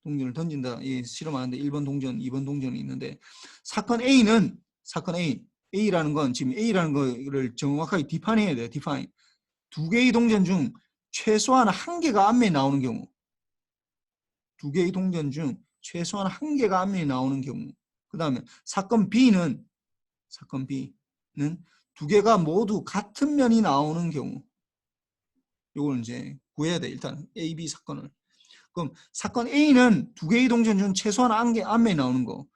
동전을 던진다. 이 실험하는데 1번 동전, 2번 동전이 있는데 사건 A라는 건 지금 A라는 거를 정확하게 디파인해야 돼요. 디파인. 두 개의 동전 중 최소한 한 개가 앞면에 나오는 경우, 두 개의 동전 중 최소한 한 개가 앞면에 나오는 경우, 그 다음에 사건 B는 두 개가 모두 같은 면이 나오는 경우, 이걸 이제 구해야 돼. 일단 A, B 사건을. 그럼 사건 A는 두 개의 동전 중 최소한 한 개 앞면에 나오는 거.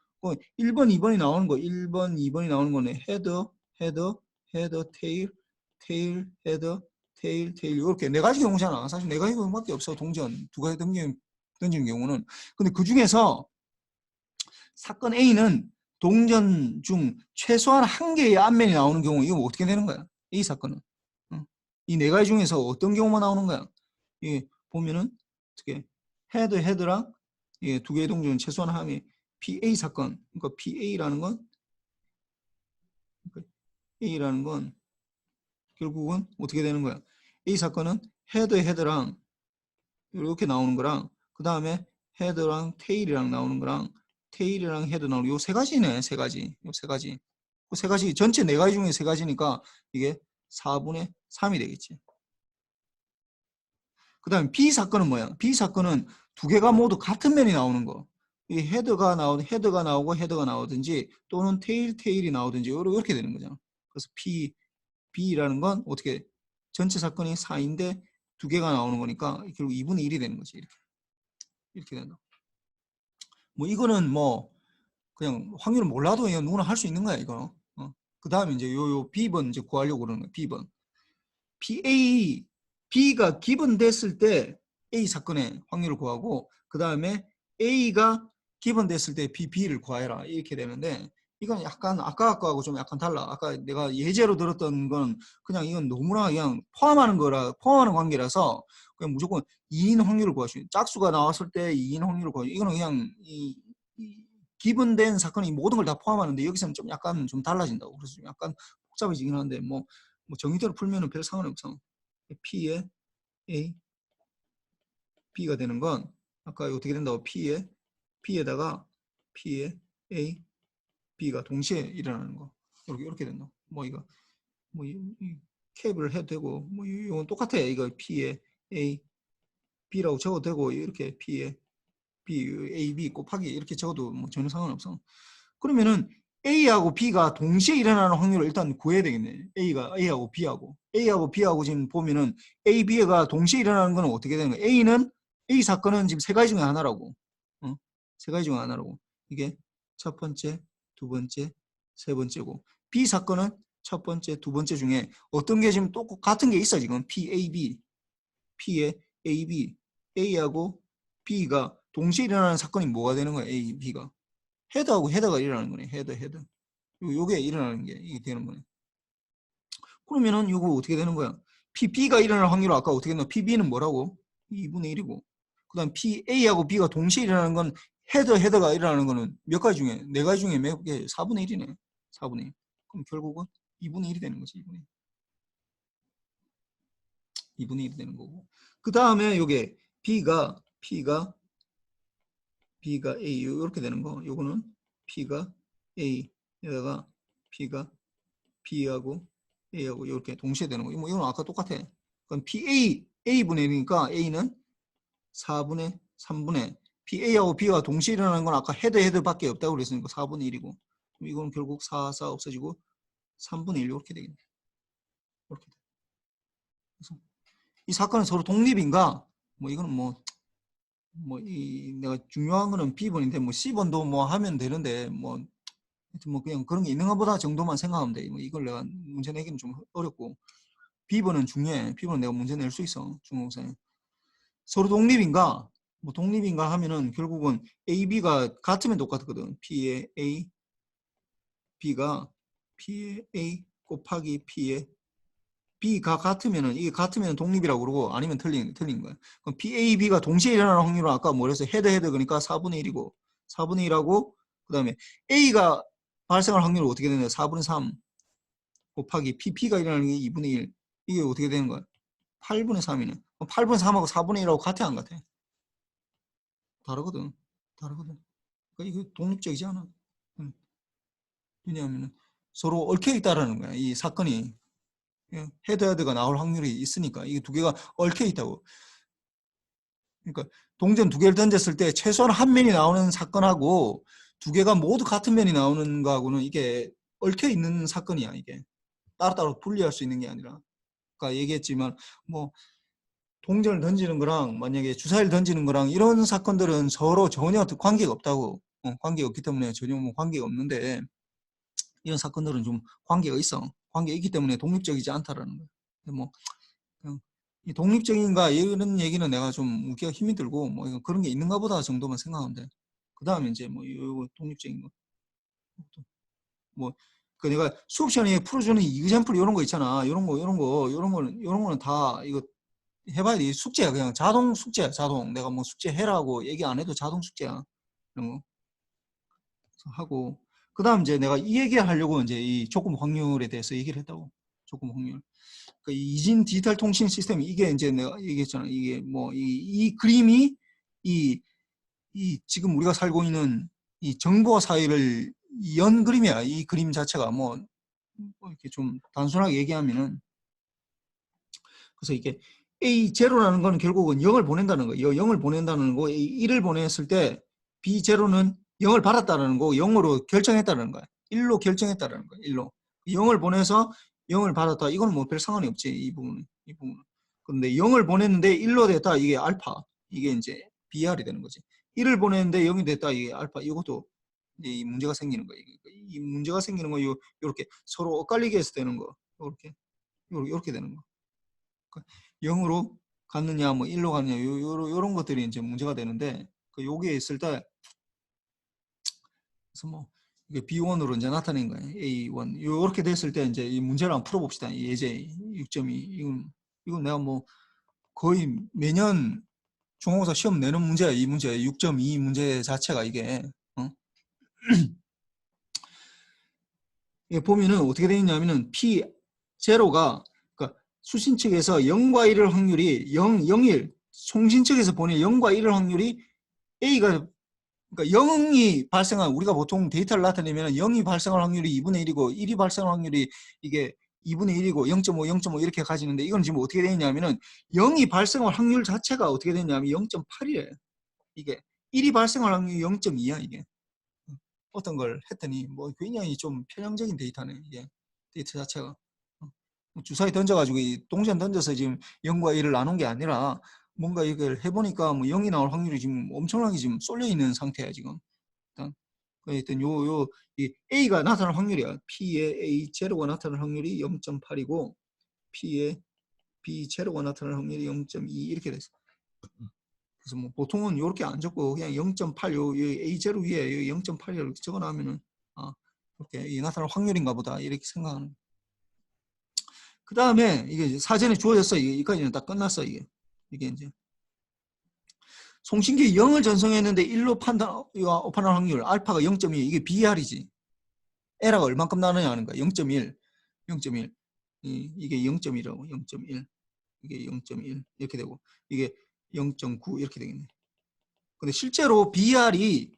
1번, 2번이 나오는 거. 1번, 2번이 나오는 거네. 헤더, 테일, 테일. 이렇게 네 가지 경우잖아. 사실 네 가지 경우밖에 없어. 동전. 두 가지 던지는 경우는. 근데 그 중에서 사건 A는 동전 중 최소한 한 개의 앞면이 나오는 경우, 이거 어떻게 되는 거야? A 사건은. 이 네 가지 중에서 어떤 경우만 나오는 거야? 예, 보면은 어떻게 헤드랑 두 개의 동전 최소한 함이 PA 사건. 그러니까 A라는 건 결국은 어떻게 되는 거야? A 사건은 헤드랑 이렇게 나오는 거랑 그 다음에 헤드랑 테일이랑 나오는 거랑 테일이랑 헤드 나오는 요 세 가지네. 세 가지. 요 세 가지. 그 세 가지 전체 네 가지 중에 세 가지니까 이게 4분의 3이 되겠지. 그 다음에 B 사건은 뭐야? B 사건은 두 개가 모두 같은 면이 나오는 거. 이 헤드가 나오고 헤드가 나오든지 또는 테일이 나오든지 이렇게 되는 거잖아. 그래서 B라는 건 어떻게 전체 사건이 4인데 두 개가 나오는 거니까 결국 2분의 1이 되는 거지. 이렇게 된다. 뭐 이거는 뭐 그냥 확률을 몰라도 그냥 누구나 할 수 있는 거야 이거. 그 다음에 이제 요 B번 이제 구하려고 그러는 거야. B번. B가 기본됐을 때 A 사건의 확률을 구하고 그 다음에 A가 기본됐을 때 B를 구해라 이렇게 되는데 이건 약간 아까 거하고 좀 약간 달라. 아까 내가 예제로 들었던 건 그냥 이건 너무나 그냥 포함하는 관계라서 그냥 무조건 2인 확률을 구하시오. 짝수가 나왔을 때 2인 확률을 구하시오. 이거는 그냥 이 기본된 사건이 모든 걸 다 포함하는데 여기서는 좀 약간 좀 달라진다고. 그래서 좀 약간 복잡해지긴 한데 뭐 정의대로 풀면은 별 상관이 없어. P에 A, B가 되는 건 아까 어떻게 된다고 P에다가 P에 A, B가 동시에 일어나는 거. 이렇게 된다. 뭐 이거 이 캡을 해도 되고 뭐 이건 똑같아. 이거 P에 A, B라고 적어도 되고 이렇게 P에 B, A, B 곱하기 이렇게 적어도 뭐 전혀 상관없어. 그러면은 A하고 B가 동시에 일어나는 확률을 일단 구해야 되겠네. A하고 B하고 지금 보면은 A, B가 동시에 일어나는 건 어떻게 되는 거야? A 사건은 지금 세 가지 중에 하나라고. 세 가지 중에 하나라고. 이게 첫 번째, 두 번째, 세 번째고. B 사건은 첫 번째, 두 번째 중에 어떤 게 지금 똑같은 게 있어 지금. P에 AB, A하고 B가 동시에 일어나는 사건이 뭐가 되는 거야? A, B가. 헤드하고 헤드가 일어나는 거네. 헤드. 요게 일어나는 게 이게 되는 거네. 그러면은 이거 어떻게 되는 거야? PB가 일어날 확률은 아까 어떻게 했나? PB는 뭐라고? 2분의 1이고. 그 다음 PA하고 B가 동시에 일어나는 건 헤드가 일어나는 거는 몇 가지 중에? 네 가지 중에 몇 개? 4분의 1이네. 4분의 1. 그럼 결국은 2분의 1이 되는 거지. 2분의 1이 되는 거고. 그 다음에 요게 B가 A 이렇게 되는 거. 요거는 P가 A에다가 B가 B하고 A하고 이렇게 동시에 되는 거. 이건 아까 똑같아. 그럼 A분의 1이니까 A는 4분의 3분의 A하고 B가 동시에 일어나는 건 아까 헤드밖에 없다고 그랬으니까 4분의 1이고 이건 결국 4 없어지고 3분의 1 이렇게 되겠네. 이렇게 돼. 그래서 이 사건은 서로 독립인가? 이거는 내가 중요한 거는 B번인데 C번도 하면 되는데 그냥 그런 게 있는가 보다 정도만 생각하면 돼. 이걸 내가 문제 내기는 좀 어렵고 B번은 중요해. B번은 내가 문제 낼 수 있어. 중공사에. 서로 독립인가? 독립인가 하면은 결국은 A, B가 같으면 똑같거든. P에 A, B가 P에 A 곱하기 P에 B가 같으면은 이게 같으면 독립이라고 그러고 아니면 틀린 거야. 그럼 P, A, B가 동시에 일어나는 확률은 아까 뭐랬어? 헤드 그러니까 4분의 1이고 4분의 1하고 그다음에 A가 발생할 확률은 어떻게 되냐? 4분의 3 곱하기 P가 일어나는 게 2분의 1. 이게 어떻게 되는 거야? 8분의 3이네. 8분의 3하고 4분의 1하고 같아 안 같아? 다르거든. 그러니까 이거 독립적이지 않아. 왜냐하면 서로 얽혀 있다라는 거야. 이 사건이 헤드가 나올 확률이 있으니까 이게 두 개가 얽혀 있다고. 그러니까 동전 두 개를 던졌을 때 최소한 한 면이 나오는 사건하고 두 개가 모두 같은 면이 나오는 거하고는 이게 얽혀 있는 사건이야. 이게 따로따로 분리할 수 있는 게 아니라. 아까 얘기했지만 동전을 던지는 거랑 만약에 주사위를 던지는 거랑 이런 사건들은 서로 전혀 관계가 없다고. 관계가 없기 때문에 전혀 관계가 없는데 이런 사건들은 좀 관계가 있어. 관계가 있기 때문에 독립적이지 않다라는 거야. 그냥 이 독립적인가 이런 얘기는 내가 좀 묻기가 힘이 들고 그런 게 있는가 보다 정도만 생각하면 돼. 그 다음에 이제 이거 독립적인 거. 뭐, 내가 수업 시간에 풀어주는 이그젬플 이런 거 있잖아. 이런 거는 다 이거 해봐야 돼. 숙제야. 그냥 자동 숙제야. 자동. 내가 숙제 해라고 얘기 안 해도 자동 숙제야. 이런 거 하고. 그 다음 이제 내가 이 얘기 하려고 이제 이 조건 확률에 대해서 얘기를 했다고. 조건 확률. 그 이진 디지털 통신 시스템 이게 이제 내가 얘기했잖아. 이게 이 그림이 지금 우리가 살고 있는 이 정보 사회를 연 그림이야. 이 그림 자체가 이렇게 좀 단순하게 얘기하면은 그래서 이게 A0라는 건 결국은 0을 보낸다는 거예요. 0을 보낸다는 거, 1을 보냈을 때 B0는 0을 받았다는 거, 0으로 결정했다는 거야. 1로 결정했다는 거야. 1로. 0을 보내서 0을 받았다. 이건 별 상관이 없지. 이 부분은. 그런데 0을 보냈는데 1로 됐다. 이게 알파. 이게 이제 BR이 되는 거지. 1을 보냈는데 0이 됐다. 이게 알파. 이것도 이 문제가 생기는 거예요. 이 문제가 생기는 거, 요렇게 서로 엇갈리게 해서 되는 거. 요렇게 되는 거. 0으로 갔느냐, 1로 갔느냐, 요런 것들이 이제 문제가 되는데, 요게 있을 때, 그래서 이게 B1으로 이제 나타낸 거예요. A1. 이렇게 됐을 때 이제 이 문제를 한번 풀어봅시다. 이 예제 6.2. 이건 내가 뭐 거의 매년 중간고사 시험 내는 문제야. 이 문제 6.2 문제 자체가 이게 이게 보면은 어떻게 되어 있냐면은 P0가 그러니까 수신 측에서 0과 1의 확률이 0, 0, 1 송신 측에서 보내 0과 1의 확률이 A가 그러니까 0이 발생한 우리가 보통 데이터를 나타내면 0이 발생할 확률이 2분의 1이고 1이 발생할 확률이 이게 2분의 1이고 0.5, 0.5 이렇게 가지는데 이건 지금 어떻게 되냐면은 0이 발생할 확률 자체가 어떻게 되냐면 0.8이에요. 이게 1이 발생할 확률이 0.2야 이게. 어떤 걸 했더니 뭐 굉장히 좀 편향적인 데이터네 이게 데이터 자체가. 주사위 던져가지고 이 동전 던져서 지금 0과 1을 나눈 게 아니라 뭔가 이걸 해보니까 뭐 0이 나올 확률이 지금 엄청나게 지금 쏠려 있는 상태야 지금. 일단 하여튼 이 A가 나타날 확률이야. P의 A0가 나타날 확률이 0.8이고 P의 B0가 나타날 확률이 0.2 이렇게 됐어. 그래서 뭐 보통은 이렇게 안 적고 그냥 0.8 A0 위에 0.8이라고 이렇게 적어놓으면은 이렇게 나타날 확률인가 보다 이렇게 생각하는. 그 다음에 이게 사전에 주어졌어. 여기까지는 다 끝났어. 이게 이제 송신기 0을 전송했는데 1로 오판할 확률 알파가 0.2 이게 BR이지. 에러가 얼만큼 나느냐 하는 거야. 0.1 0.1 이게 0.1이라고 0.1 이게 0.1 이렇게 되고 이게 0.9 이렇게 되겠네. 근데 실제로 BR이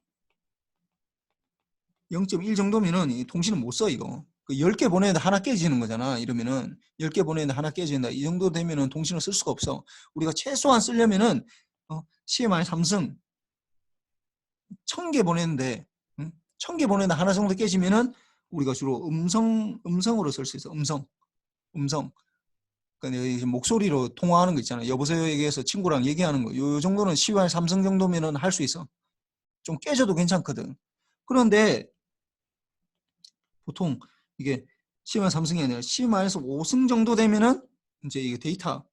0.1 정도면은 통신은 못 써 이거. 10개 보내는데 하나 깨지는 거잖아. 이러면은 10개 보내는데 하나 깨진다. 이 정도 되면은 통신을 쓸 수가 없어. 우리가 최소한 쓰려면은 CMI 삼성 1000개 보내는데 1000개 보내는데 하나 정도 깨지면은 우리가 주로 음성으로 쓸 수 있어. 음성. 그러니까 목소리로 통화하는 거 있잖아. 여보세요 얘기해서 친구랑 얘기하는 거. 요 정도는 CMI 삼성 정도면은 할 수 있어. 좀 깨져도 괜찮거든. 그런데 보통 이게 CMI 삼성이 아니라 CMI에서 5승 정도 되면은 이제 이게 데이터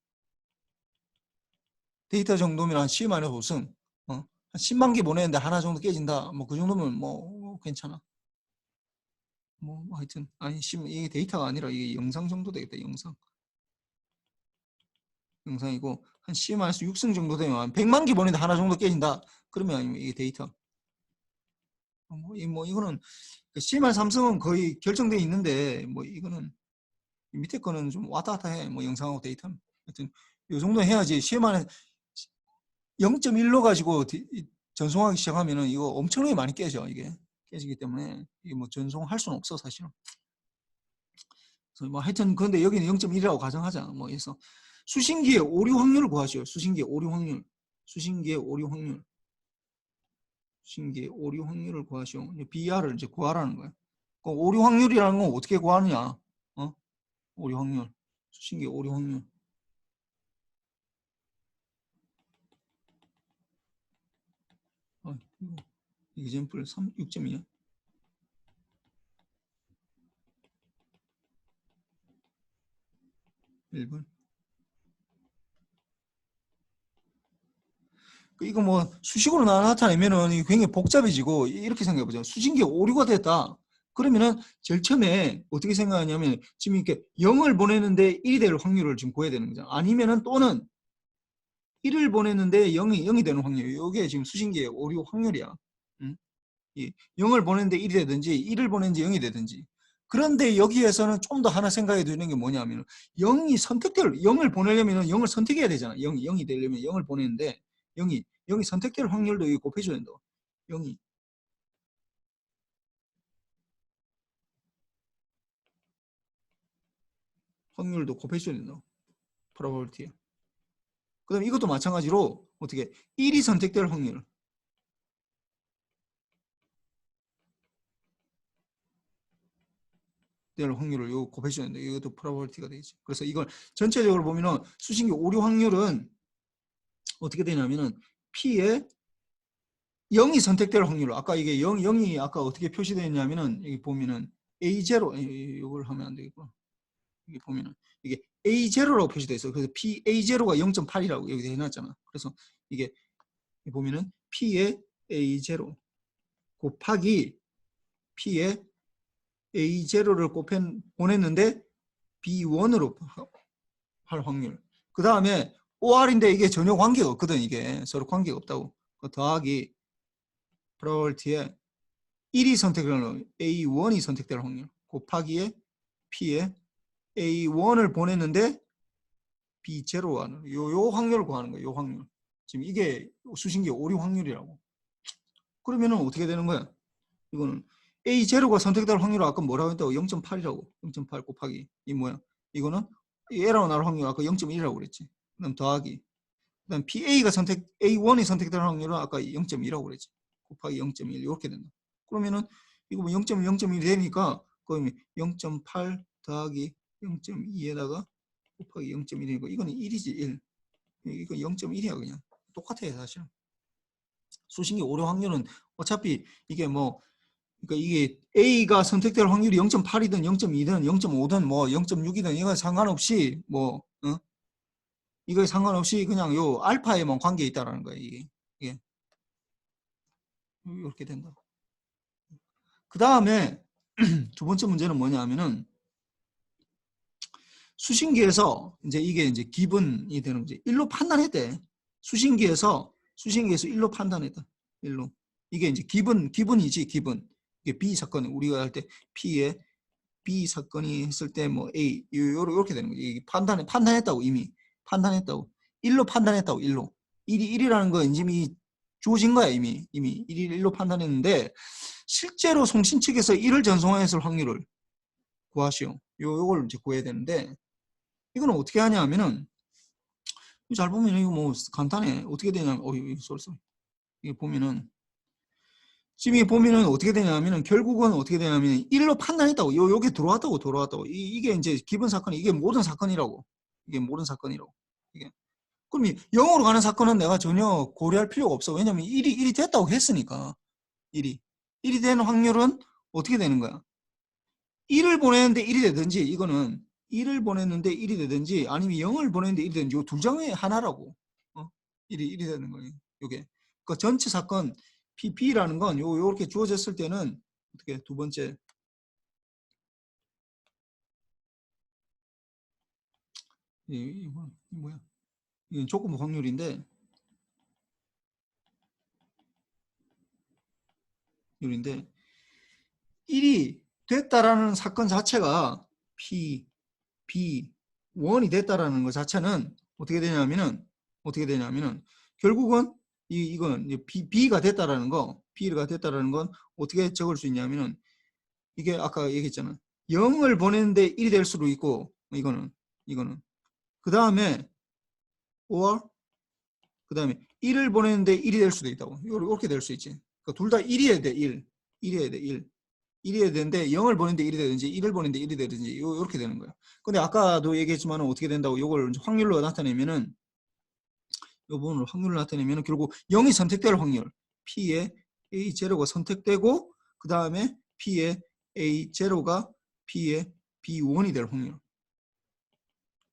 정도면 한 CMI에서 5승. 한 10만 개 보내는데 하나 정도 깨진다. 뭐 그 정도면 뭐 괜찮아. 뭐 하여튼 아니 이게 데이터가 아니라 이게 영상 정도 되겠다. 영상이고 한 CMI에서 6승 정도 되면 한 100만 개 보내는데 하나 정도 깨진다. 그러면 이게 데이터. 뭐 이거는 CMI 삼성은 거의 결정돼 있는데 뭐 이거는 밑에 거는 좀 왔다 갔다 해. 뭐 영상하고 데이터는. 하여튼 이 정도 해야지. CMI는 0.1로 가지고 전송하기 시작하면은 이거 엄청나게 많이 깨져. 이게 깨지기 때문에 이게 뭐 전송할 수는 없어 사실은. 그래서 뭐 하여튼 그런데 여기는 0.1이라고 가정하자. 뭐 그래서 수신기의 오류 확률을 구하시오. 수신기의 오류 확률. 수신기의 오류 확률. 수신기의 오류 확률을 구하시오. BR을 이제 구하라는 거야. 그 오류 확률이라는 건 어떻게 구하느냐? 오류 확률. 수신기 오류 확률. example 6.2야. 1번. 이거 뭐 수식으로 나타내면은 굉장히 복잡해지고 이렇게 생각해보자. 수신기에 오류가 됐다. 그러면은 제일 처음에 어떻게 생각하냐면 지금 이렇게 0을 보내는데 1이 될 확률을 지금 구해야 되는 거죠. 아니면은 또는 1을 보냈는데 0이 되는 확률. 이게 지금 수신기의 오류 확률이야. 0을 보냈는데 1이 되든지 1을 보냈는지 0이 되든지. 그런데 여기에서는 좀 더 하나 생각해 두는 게 뭐냐면 0을 보내려면 0을 선택해야 되잖아. 0이 되려면 0을 보내는데 0이 선택될 확률도 곱해줘야 된다. 0이 확률도 곱해줘야 된다. probability. 그 다음에 이것도 마찬가지로 어떻게 1이 선택될 확률. 될 확률을 요 곱해줘야 된다. 이것도 probability가 되겠지. 그래서 이걸 전체적으로 보면은 수신기 오류 확률은 어떻게 되냐면은 P의 0이 선택될 확률. 아까 이게 0이 아까 어떻게 표시되어 있냐면은 여기 보면은 A0 이걸 하면 안 되겠구나. 여기 보면은 이게 A0라고 표시되어 있어. 그래서 PA0가 0.8이라고 여기 해놨잖아. 그래서 이게 보면은 P의 A0 곱하기 P에 A0를 보냈는데 B1으로 할 확률. 그 다음에 OR인데 이게 전혀 관계가 없거든. 이게 서로 관계가 없다고. 더하기 probability에 1이 선택되는 A1이 선택될 확률 곱하기에 P에 A1을 보냈는데 B0가 요 확률을 구하는 거예요. 요 확률. 지금 이게 수신기 오류 확률이라고. 그러면은 어떻게 되는 거야? 이거는 A0가 선택될 확률을 아까 뭐라고 했다고? 0.8이라고. 0.8 곱하기 이 뭐야? 이거는 A라고 나올 확률 아까 0.1이라고 그랬지. 그다음 더하기. 그다음 PA가 A1이 선택될 확률은 아까 0.2라고 그랬지. 곱하기 0.1 이렇게 된다. 그러면은 이거 뭐 0.1, 0.1 되니까 그럼 0.8 더하기 0.2에다가 곱하기 0.1이니까 이거는 1이지 1. 이거 0.1이야 그냥. 똑같아요 사실. 수신기 오류 확률은 어차피 이게 뭐 그러니까 이게 A가 선택될 확률이 0.8이든 0.2든 0.5든 뭐 0.6이든 이거 상관없이 뭐 이거에 상관없이 그냥 요 알파에만 관계 있다라는 거예요. 이게 이렇게 된다. 그 다음에 두 번째 문제는 뭐냐면은 수신기에서 이제 이게 기본이 되는 거지. 1로 판단했대. 수신기에서 1로 판단했다. 1로. 이게 이제 기본이지, 기본. 이게 B 사건, 우리가 할 때 P에 B 사건이 했을 때 뭐 A, 요렇게 되는 거지. 판단했다고 이미. 판단했다고. 1로 판단했다고, 1로. 1이라는 거 이미 주어진 거야, 이미. 1로 판단했는데, 실제로 송신 측에서 1을 전송했을 확률을 구하시오. 요걸 이제 구해야 되는데, 이거는 어떻게 하냐 하면은, 잘 보면 이거 뭐 간단해. 어떻게 되냐면, 이거 쏠쏠. 이게 보면은, 지금 이게 보면은 어떻게 되냐면은, 결국은 어떻게 되냐면, 1로 판단했다고. 요게 들어왔다고. 이게 이제 기본 사건이, 이게 모든 사건이라고. 이게 모든 사건이라고. 이게. 그럼 0으로 가는 사건은 내가 전혀 고려할 필요가 없어. 왜냐면 1이 됐다고 했으니까. 1이 되는 확률은 어떻게 되는 거야? 1을 보냈는데 1이 되든지 이거는 1을 보냈는데 1이 되든지 아니면 0을 보냈는데 1이 되든지 이둘 중에 하나라고. 1이 되는 거예요. 요게. 그 전체 사건 PP라는 건 요렇게 주어졌을 때는 어떻게 두 번째 이 뭐야? 이건 조건 확률인데 율인데 1이 됐다라는 사건 자체가 P, B, 1이 됐다라는 것 자체는 어떻게 되냐면은 결국은 이건 B가 됐다라는 거, B가 됐다라는 건 어떻게 적을 수 있냐면은 이게 아까 얘기했잖아. 0을 보냈는데 1이 될 수도 있고 이거는 그 다음에 or 그 다음에 1을 보냈는데 1이 될 수도 있다고. 이렇게 될 수 있지. 그러니까 둘 다 1이어야 돼. 1이어야 돼. 1이어야 되는데 0을 보냈는데 1이 되든지 1을 보냈는데 1이 되든지 이렇게 되는 거야. 근데 아까도 얘기했지만 어떻게 된다고 이걸 확률로 나타내면은 이 부분을 확률로 나타내면은 결국 0이 선택될 확률 P의 A0가 선택되고 그 다음에 P의 A0가 P의 B1이 될 확률.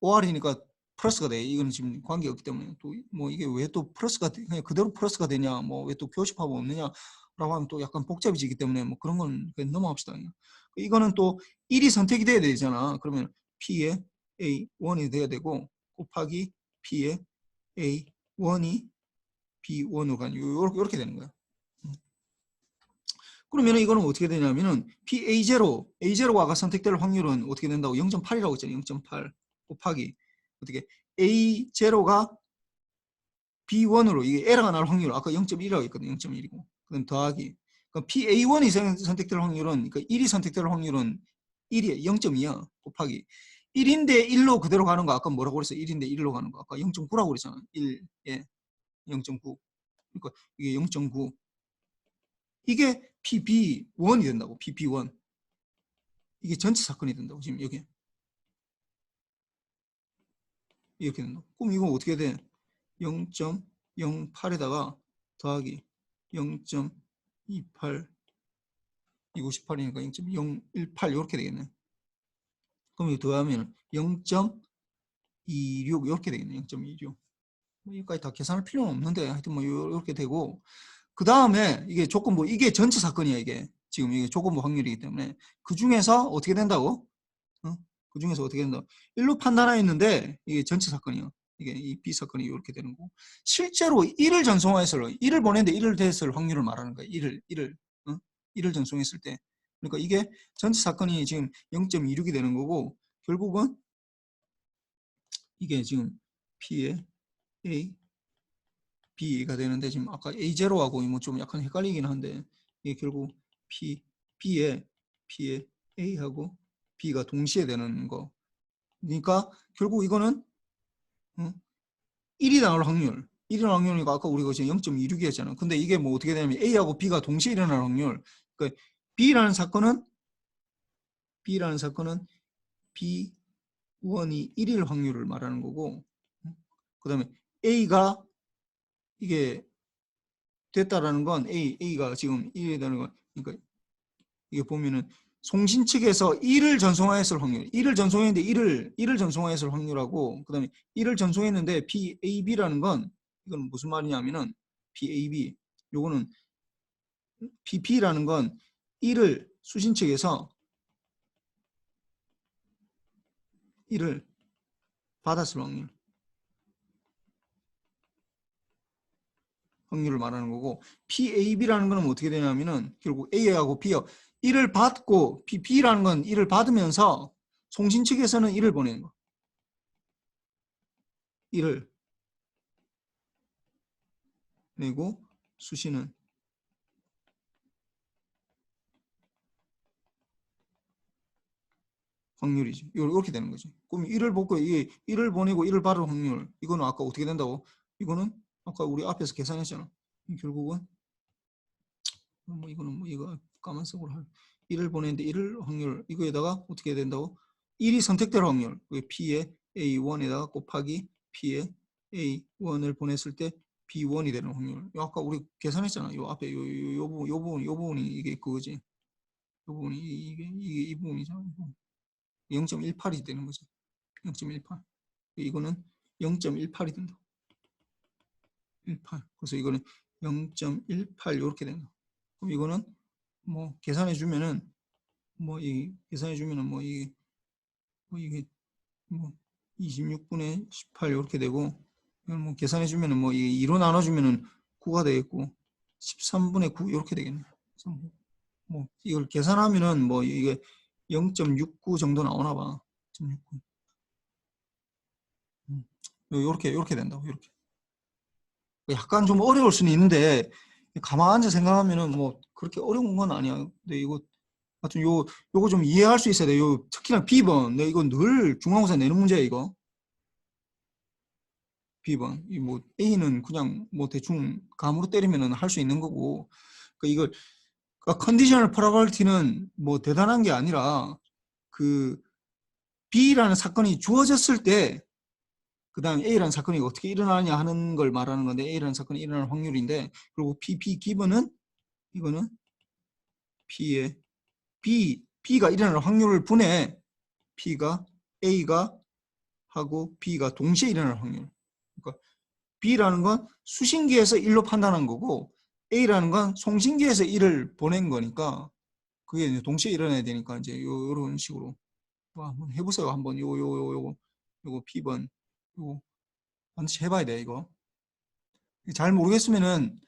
OR이니까 플러스가 돼. 이건 지금 관계가 없기 때문에 또 뭐 이게 왜 또 플러스가 그냥 그대로 플러스가 되냐 뭐 왜 또 교집합은 없느냐 라고 하면 또 약간 복잡해지기 때문에 뭐 그런 건 그냥 넘어갑시다. 이거는 또 1이 선택이 돼야 되잖아. 그러면 P의 A1이 돼야 되고 곱하기 P의 A1이 B1으로 가는 이렇게 되는 거야. 그러면 이거는 어떻게 되냐면은 A0가 아까 선택될 확률은 어떻게 된다고 0.8이라고 했잖아요. 0.8 곱하기 어떻게 A0가 B1으로 이게 에러가 날 확률 아까 0.1이라고 했거든요. 0.1이고 그럼 더하기 그럼 PA1이 선택될 확률은 그러니까 1이 선택될 확률은 1이야. 0.2야. 곱하기 1인데 1로 그대로 가는 거 아까 뭐라고 그랬어? 1인데 1로 가는 거 아까 0.9라고 그랬잖아. 1, 예, 0.9 그러니까 이게 0.9 이게 PB1이 된다고. PB1 이게 전체 사건이 된다고. 지금 여기 이렇게 된다고. 그럼 이거 어떻게 돼? 0.08에다가 더하기 0.28 이거 18이니까 0.018 이렇게 되겠네. 그럼 이거 더하면 0.26 이렇게 되겠네. 0.26 뭐 여기까지 다 계산할 필요는 없는데 하여튼 뭐 이렇게 되고 그 다음에 이게 조건부 이게 전체 사건이야. 이게 지금 이게 조건부 확률이기 때문에 그 중에서 어떻게 된다고? 그 중에서 어떻게 된다? 1로 판단하였는데 이게 전체 사건이요. 이게 이 B 사건이 이렇게 되는 거고 실제로 1을 전송했을 1을 보냈는데 1을 됐을 확률을 말하는 거예요. 1을 전송했을 때. 그러니까 이게 전체 사건이 지금 0.26이 되는 거고 결국은 이게 지금 P의 A, B가 되는데 지금 아까 A0하고 뭐 좀 약간 헷갈리긴 한데 이게 결국 B의 A하고 B가 동시에 되는 거. 그러니까 결국 이거는 1이 나올 확률. 1이 나올 확률이니까 아까 우리가 지금 0.26이었잖아. 근데 이게 뭐 어떻게 되냐면 A하고 B가 동시에 일어날 확률. 그러니까 B라는 사건은 B1이 1일 확률을 말하는 거고 그 다음에 A가 이게 됐다라는 건 A가 지금 1이 되는 거 그러니까 이게 보면은 송신 측에서 1을 전송하였을 확률 1을 전송했는데 1을 전송하였을 확률하고 그 다음에 1을 전송했는데 PAB라는 건 이건 무슨 말이냐면은 PAB 요거는 PP라는 건 1을 수신 측에서 1을 받았을 확률을 말하는 거고 PAB라는 거는 어떻게 되냐면은 결국 A하고 B하고 1을 받고 B라는 건 1을 받으면서 송신 측에서는 1을 보내는 거. 1을 내고 수신은 확률이지. 이렇게 되는 거지. 그럼 1을 보고 이게 1을 보내고 1을 받을 확률. 이거는 아까 어떻게 된다고? 이거는 아까 우리 앞에서 계산했잖아. 결국은 뭐 이거는 뭐 이거 까만색으로 할 1을 보내는데 1을 확률 이거에다가 어떻게 해야 된다고? 1이 선택될 확률. P의 A1에다가 곱하기 P의 A1을 보냈을 때 B1이 되는 확률. 아까 우리 계산했잖아. 요 앞에 요 부분이 이게 그거지. 요 부분이 이게 이 부분이잖아. 0.18이 되는 거죠. 0.18. 이거는 0.18이 된다. 18. 그래서 이거는 0.18 이렇게 된다. 그럼 이거는 뭐 계산해 주면은 뭐 이 계산해 주면은 뭐 이게 뭐 26분의 18 이렇게 되고 이건 뭐 계산해 주면은 뭐 이 2로 나눠 주면은 9가 되겠고 13분의 9 이렇게 되겠네. 그래서 뭐 이걸 계산하면은 뭐 이게 0.69 정도 나오나 봐. 0.69. 이렇게 된다고 이렇게. 약간 좀 어려울 수는 있는데 가만 앉아 생각하면은 뭐 그렇게 어려운 건 아니야. 근데 이거 하여튼 요거 좀 이해할 수 있어야 돼. 요 특히나 B번. 내 이거 늘 중간고사 내는 문제야 이거. B번. 이 뭐 A는 그냥 뭐 대충 감으로 때리면은 할 수 있는 거고. 그러니까 이걸 컨디셔널 프로버비리티는 뭐 대단한 게 아니라 그 B라는 사건이 주어졌을 때 그 다음에 A라는 사건이 어떻게 일어나느냐 하는 걸 말하는 건데 A라는 사건이 일어날 확률인데 그리고 P 기본은 이거는 P의 B가 일어날 확률을 분해 P가 A가 하고 B가 동시에 일어날 확률. 그러니까 B라는 건 수신기에서 1로 판단한 거고 A라는 건 송신기에서 1을 보낸 거니까 그게 이제 동시에 일어나야 되니까 이제 요런 식으로 한번 해보세요. 한번 요거 P번 요거 반드시 해봐야 돼 이거. 잘 모르겠으면은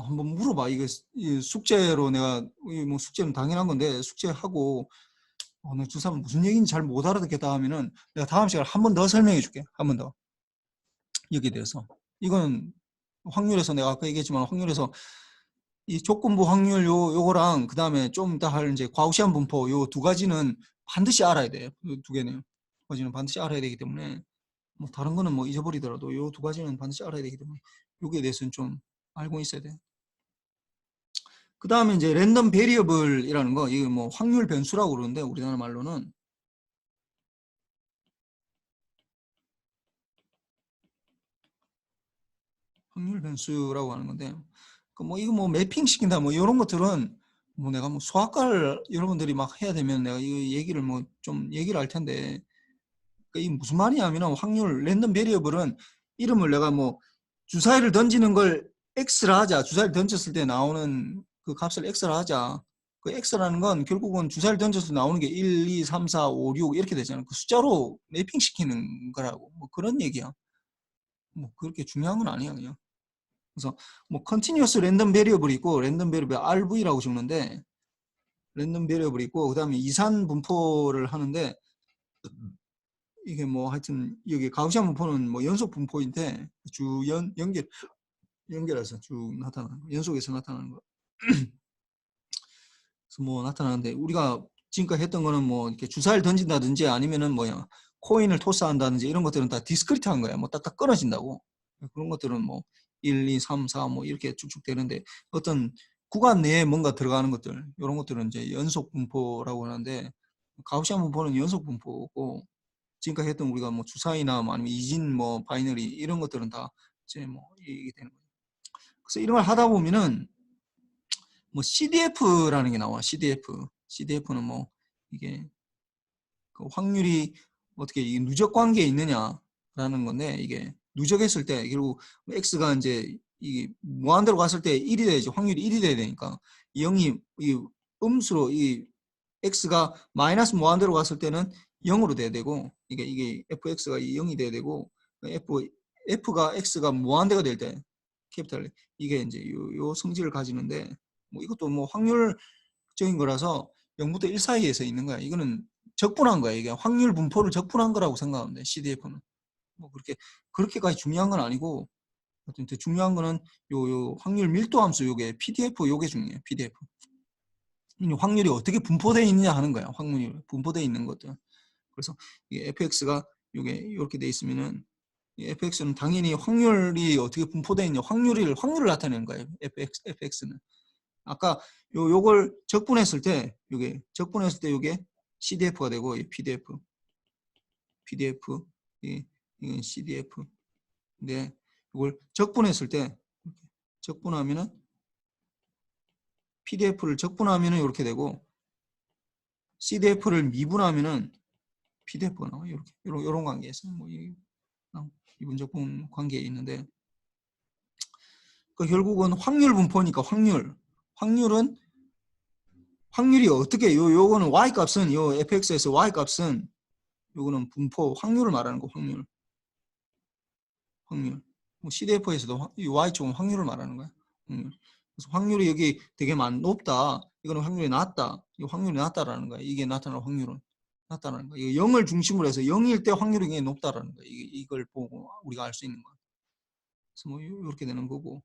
한번 물어봐. 이거 숙제로 내가 뭐 숙제는 당연한 건데 숙제하고 나 저 사람 무슨 얘기인지 잘 못 알아듣겠다 하면은 내가 다음 시간에 한 번 더 설명해 줄게. 한 번 더. 여기에 대해서. 이건 확률에서 내가 아까 얘기했지만 확률에서 이 조건부 확률 요거랑 그다음에 좀 이따 할 이제 과우시한 분포 요 두 가지는 반드시 알아야 돼. 두 개는. 두 가지는 반드시 알아야 되기 때문에 뭐 다른 거는 뭐 잊어버리더라도 요 두 가지는 반드시 알아야 되기 때문에 여기에 대해서는 좀 알고 있어야 돼. 그 다음에 이제 랜덤 베리어블이라는 거, 이게 뭐 확률 변수라고 그러는데 우리나라 말로는 확률 변수라고 하는 건데, 뭐 이거 뭐 매핑 시킨다 뭐 이런 것들은 뭐 내가 뭐 수학과를 여러분들이 막 해야 되면 내가 이 얘기를 뭐 좀 얘기를 할 텐데, 그러니까 이게 무슨 말이냐면 확률 랜덤 베리어블은 이름을 내가 뭐 주사위를 던지는 걸 x라 하자, 주사위를 던졌을 때 나오는 그 값을 x라 하자. 그 x라는 건 결국은 주사를 던져서 나오는 게 1, 2, 3, 4, 5, 6 이렇게 되잖아요. 그 숫자로 매핑시키는 거라고. 뭐 그런 얘기야. 뭐 그렇게 중요한 건 아니야 그냥. 그래서 뭐 컨티뉴어스 랜덤 베리어블이 있고 랜덤 베리어블 RV라고 적는데 랜덤 베리어블이 있고 그다음에 이산 분포를 하는데 이게 뭐 하여튼 여기 가우시안 분포는 뭐 연속 분포인데 주 연결해서 쭉 나타나는 거, 연속해서 나타나는 거. 그래서 뭐 나타나는데 우리가 지금까지 했던 거는 뭐 이렇게 주사를 던진다든지 아니면은 뭐야 코인을 토스한다든지 이런 것들은 다 디스크리트한 거야. 뭐 딱딱 끊어진다고. 그런 것들은 뭐 1, 2, 3, 4 뭐 이렇게 쭉쭉 되는데 어떤 구간 내에 뭔가 들어가는 것들 이런 것들은 이제 연속 분포라고 하는데 가우시안 분포는 연속 분포고 지금까지 했던 우리가 뭐 주사위나 뭐 아니면 이진 뭐 바이너리 이런 것들은 다 이제 뭐 이게 되는 거예요. 그래서 이런 걸 하다 보면은 뭐 CDF라는 게 나와. CDF. CDF는 뭐 이게 그 확률이 어떻게 이 누적 관계에 있느냐라는 건데 이게 누적했을 때 결국 x가 이제 이 무한대로 갔을 때 1이 돼야지 확률이 1이 돼야 되니까 0이 이 음수로 이 x가 마이너스 무한대로 갔을 때는 0으로 돼야 되고 이게 fx가 0이 돼야 되고 f가 x가 무한대가 될 때 캐피탈 이게 이제 요 성질을 가지는데 뭐 이것도 뭐 확률적인 거라서 0부터 1 사이에서 있는 거야. 이거는 적분한 거야. 이게 확률 분포를 적분한 거라고 생각하면 돼. CDF는 뭐 그렇게까지 중요한 건 아니고 하여튼 더 중요한 거는 요 확률 밀도 함수 요게 PDF 요게 중요해. PDF 확률이 어떻게 분포되어 있느냐 하는 거야. 확률이 분포되어 있는 것들. 그래서 이게 fx가 요게 이렇게 돼 있으면은 fx는 당연히 확률이 어떻게 분포되어 있냐 확률을 나타내는 거예요. fx는 아까 요걸 적분했을 때 요게 CDF가 되고 PDF 이건 CDF 근데 이걸 적분했을 때 적분하면은 PDF를 적분하면은 이렇게 되고 CDF를 미분하면은 PDF가 나와. 이렇게 이런 관계에서 뭐 미분 적분 관계에 있는데 그러니까 결국은 확률 분포니까 확률이 어떻게 요거는 y 값은 요 fx에서 y 값은 요거는 분포 확률을 말하는 거 확률 뭐 CDF에서도 이 y 쪽은 확률을 말하는 거야. 그래서 확률이 여기 되게 높다. 이거는 확률이 낮다. 이 확률이 낮다라는 거야. 이게 나타나는 확률은 낮다라는 거야. 이거 0을 중심으로 해서 0일 때 확률이 굉장히 높다라는 거야. 이걸 보고 우리가 알 수 있는 거야. 그래서 뭐 이렇게 되는 거고.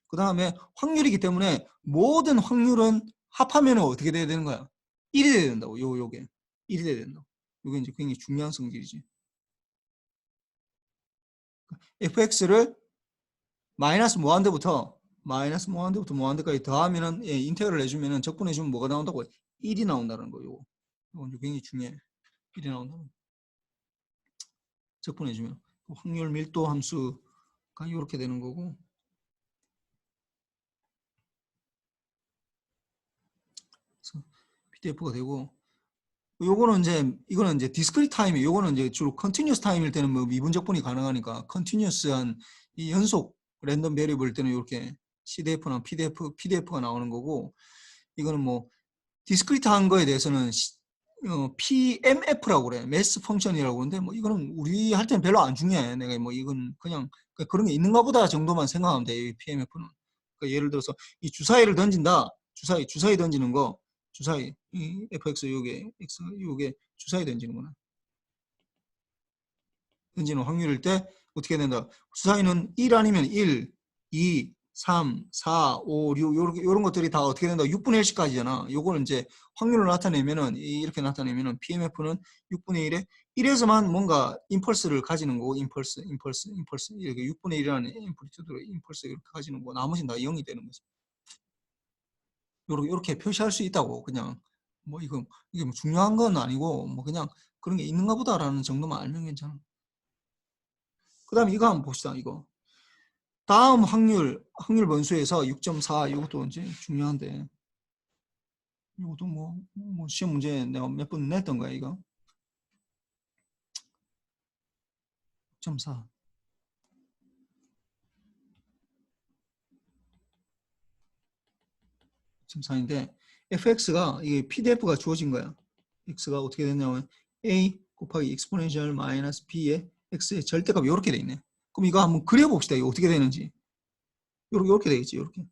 그 다음에 확률이기 때문에 모든 확률은 합하면 어떻게 돼야 되는 거야? 1이 돼야 된다고. 요게 1이 돼야 된다고. 요게 이제 굉장히 중요한 성질이지. fx를 마이너스 무한대부터 무한대까지 더하면은 인테그럴 해주면은 적분해주면 뭐가 나온다고? 1이 나온다는 거예요. 이건 굉장히 중요해. 1이 나온다는 거. 적분해주면 확률 밀도 함수가 이렇게 되는 거고. 그래서 PDF가 되고. 이거는 이제 디스크리트 타임이 요거는 이제 주로 컨티뉴어스 타임일 때는 뭐 미분 적분이 가능하니까 컨티뉴어스한 이 연속 랜덤 베리어블 때는 이렇게 CDF나 PDF가 나오는 거고 이거는 뭐 디스크리트한 거에 대해서는 PMF라고 그래. 매스 펑션이라고 그러는데 뭐 이거는 우리 할 때는 별로 안 중요해. 내가 뭐 이건 그냥 그런 게 있는가 보다 정도만 생각하면 돼. 이 PMF는. 그러니까 예를 들어서 이 주사위를 던진다. 주사위 던지는 거. 주사위 이 fx 요게 주사위 던지는 거나 던지는 확률일 때 어떻게 된다. 주사위는 1 아니면 1, 2, 3, 4, 5, 6 요런 것들이 다 어떻게 된다. 6분의 1씩까지잖아. 요거는 이제 확률을 나타내면은 이렇게 나타내면은 PMF는 6분의 1에 1에서만 뭔가 임펄스를 가지는 거고 임펄스 이렇게 6분의 1이라는 앰플리튜드로 임펄스 이렇게 가지는 거고 나머지는 다 0이 되는 거지. 요렇게 표시할 수 있다고 그냥 뭐 이게 뭐 중요한 건 아니고 뭐 그냥 그런 게 있는가 보다라는 정도만 알면 괜찮아. 그 다음에 이거 한번 봅시다. 이거 다음 확률 번수에서 6.4 이것도 이제 중요한데 이것도 뭐 시험 문제 내가 몇 번 냈던 거야 이거 6.4 6.4인데 fx가 이게 pdf가 주어진 거야. x가 어떻게 됐냐면 a 곱하기 exponential 마이너스 b의 x의 절대값이 이렇게 돼 있네. 그럼 이거 한번 그려봅시다. 이거 어떻게 되는지. 요렇게 되겠지. 요렇게.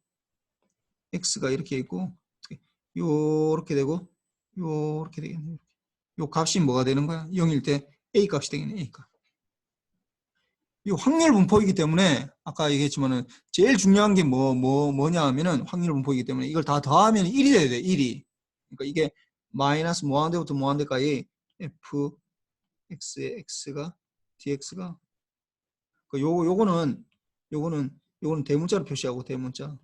x가 이렇게 있고 요렇게 되고 요렇게 되겠네. 요 값이 뭐가 되는 거야? 0일 때 a 값이 되겠네. a 값. 이 확률 분포이기 때문에 아까 얘기했지만은 제일 중요한 게 뭐냐 하면은 확률 분포이기 때문에 이걸 다 더하면 1이 돼야 돼. 1이. 그러니까 이게 마이너스 무한대부터 무한대까지 fx의 x가 dx가 요거는 대문자로 표시하고 대문자.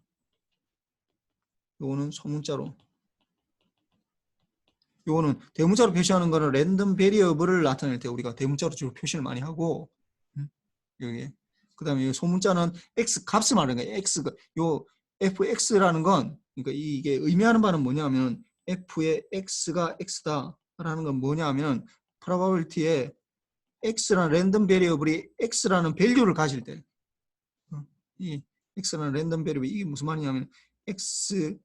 요거는 소문자로. 요거는 대문자로 표시하는 거는 랜덤 베리어블을 나타낼 때 우리가 대문자로 주로 표시를 많이 하고 여기 그다음에 소문자는 x 값을 말하는 거예요. x가 요 fx라는 건 그러니까 이게 의미하는 바는 뭐냐면 f의 x가 x다라는 건 뭐냐면 probability에 x라는 랜덤 베리어블이 x라는 밸류를 가질 때 이 x라는 랜덤 베리어블이 이게 무슨 말이냐면 x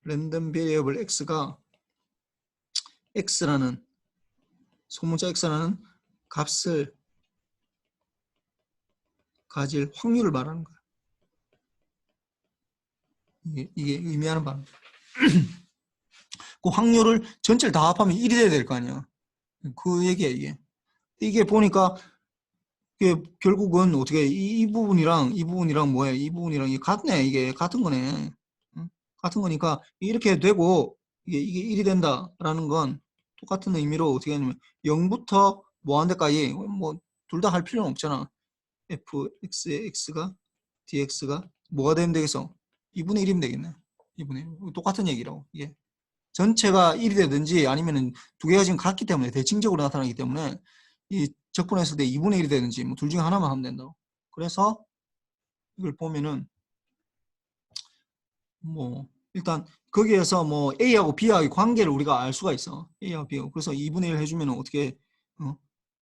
랜덤 베리어블 x가 x라는 소문자 x라는 값을 가질 확률을 말하는 거야. 이게 의미하는 바는 그 확률을 전체를 다 합하면 1이 돼야 될 거 아니야. 그 얘기야 이게. 이게 보니까 이게 결국은 어떻게 이 부분이랑 뭐야? 이 부분이랑 이게 같네. 이게 같은 거네. 응? 같은 거니까 이렇게 되고 이게 1이 된다라는 건 똑같은 의미로 어떻게 하냐면 0부터 무한대까지 뭐 둘 다 할 필요는 없잖아. fx의 x가 dx가 뭐가 되면 되겠어? 2분의 1이면 되겠네. 2분의 1. 똑같은 얘기라고. 이게 전체가 1이 되든지 아니면은 두 개가 지금 같기 때문에 대칭적으로 나타나기 때문에 이 적분했을 때 2분의 1이 되든지 뭐 둘 중에 하나만 하면 된다고. 그래서 이걸 보면은 뭐 일단 거기에서 뭐 A하고 B하고의 관계를 우리가 알 수가 있어. A하고 B하고. 그래서 2분의 1 해주면 어떻게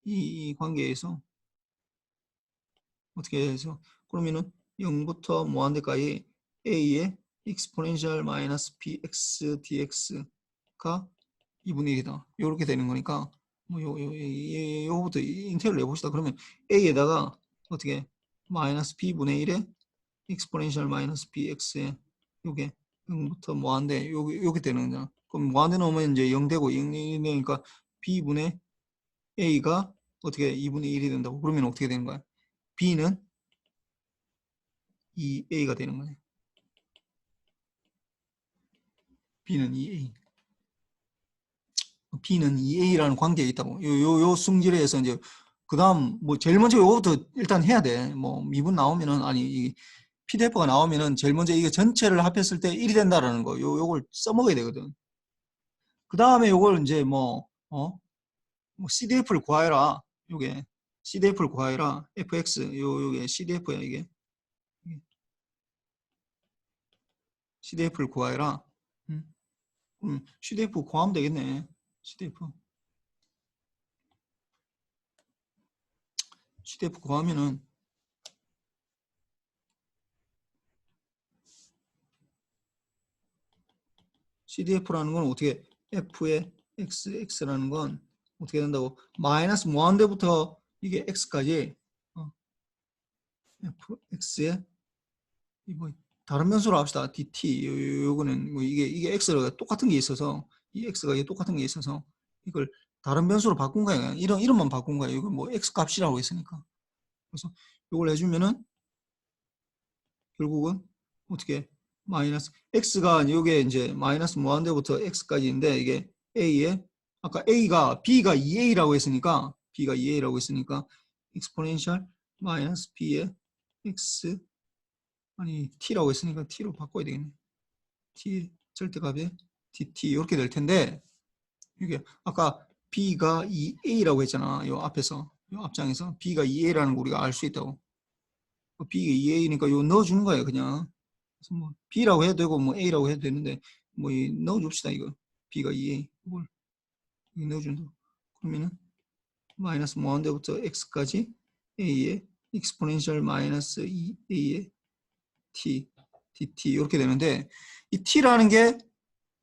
이 관계에서 어떻게 해서 그러면은 0부터 무한대까지 A의 exponential 마이너스 bx dx가 2분의 1이다. 이렇게 되는 거니까 뭐 요거부터 인테그럴 해봅시다. 그러면 A에다가 어떻게 마이너스 b분의 1에 exponential 마이너스 bx에 요게 0부터 무한대 요게 되는 거잖아. 그럼 무한대 넣으면 이제 0 되고 0이 되니까 b분의 A가 어떻게 2분의 1이 된다고. 그러면 어떻게 되는 거야? B는 2A가 되는 거네. B는 2A. B는 2A라는 관계에 있다고. 요 승질에 서 이제 그 다음 뭐 제일 먼저 요거부터 일단 해야 돼. 뭐 미분 나오면은 아니 이 PDF가 나오면은 제일 먼저 이거 전체를 합했을 때 1이 된다라는 거. 요걸 써먹어야 되거든. 그 다음에 요걸 이제 뭐 CDF를 구하여라. 요게 CDF를 구하여라. FX 요게 CDF야 이게. CDF를 구하여라. CDF 구하면 되겠네. CDF 구하면은 CDF라는 건 어떻게 F의 X라는 건 어떻게 된다고 마이너스 무한대부터 이게 X까지 Fx의 뭐 다른 변수로 합시다. dt 요거는 뭐 이게 X가 똑같은 게 있어서 이 X가 이게 똑같은 게 있어서 이걸 다른 변수로 바꾼 거야. 이름만 바꾼 거야. 이거 뭐 X 값이라고 했으니까. 그래서 이걸 해주면은 결국은 어떻게 마이너스 x가 요게 이제 마이너스 무한대부터 x까지인데 이게 a에 아까 b가 2a라고 했으니까 exponential 마이너스 b의 x 아니 t라고 했으니까 t로 바꿔야 되겠네. t의 절대값에 dt 이렇게 될 텐데 이게 아까 b가 2a라고 했잖아. 요 앞에서 요 앞장에서 b가 2a라는 거 우리가 알 수 있다고. B가 2A니까 요 넣어주는 거예요, 그냥. 그래서 뭐 B라고 해도 되고 뭐 A라고 해도 되는데 뭐 넣어줍시다 이거. B가 2A 이걸 넣어준다. 그러면은 마이너스 무한대부터 X까지 A의 exponential 마이너스 2A의 T dt 이렇게 되는데 이 t라는 게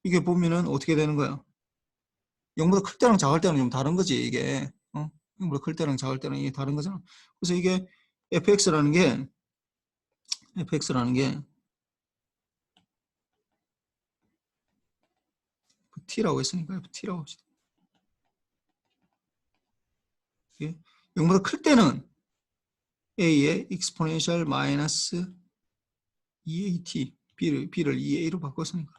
이게 보면은 어떻게 되는 거야? 0보다 클 때랑 작을 때는 좀 다른 거지 이게. 0보다 클 때랑 작을 때는 이게 다른 거잖아. 그래서 이게 fx라는 게 ft라고 했으니까 ft라고 합시다. 0보다 클 때는 a의 exponential 마이너스 2at b를 2a로 바꿨으니까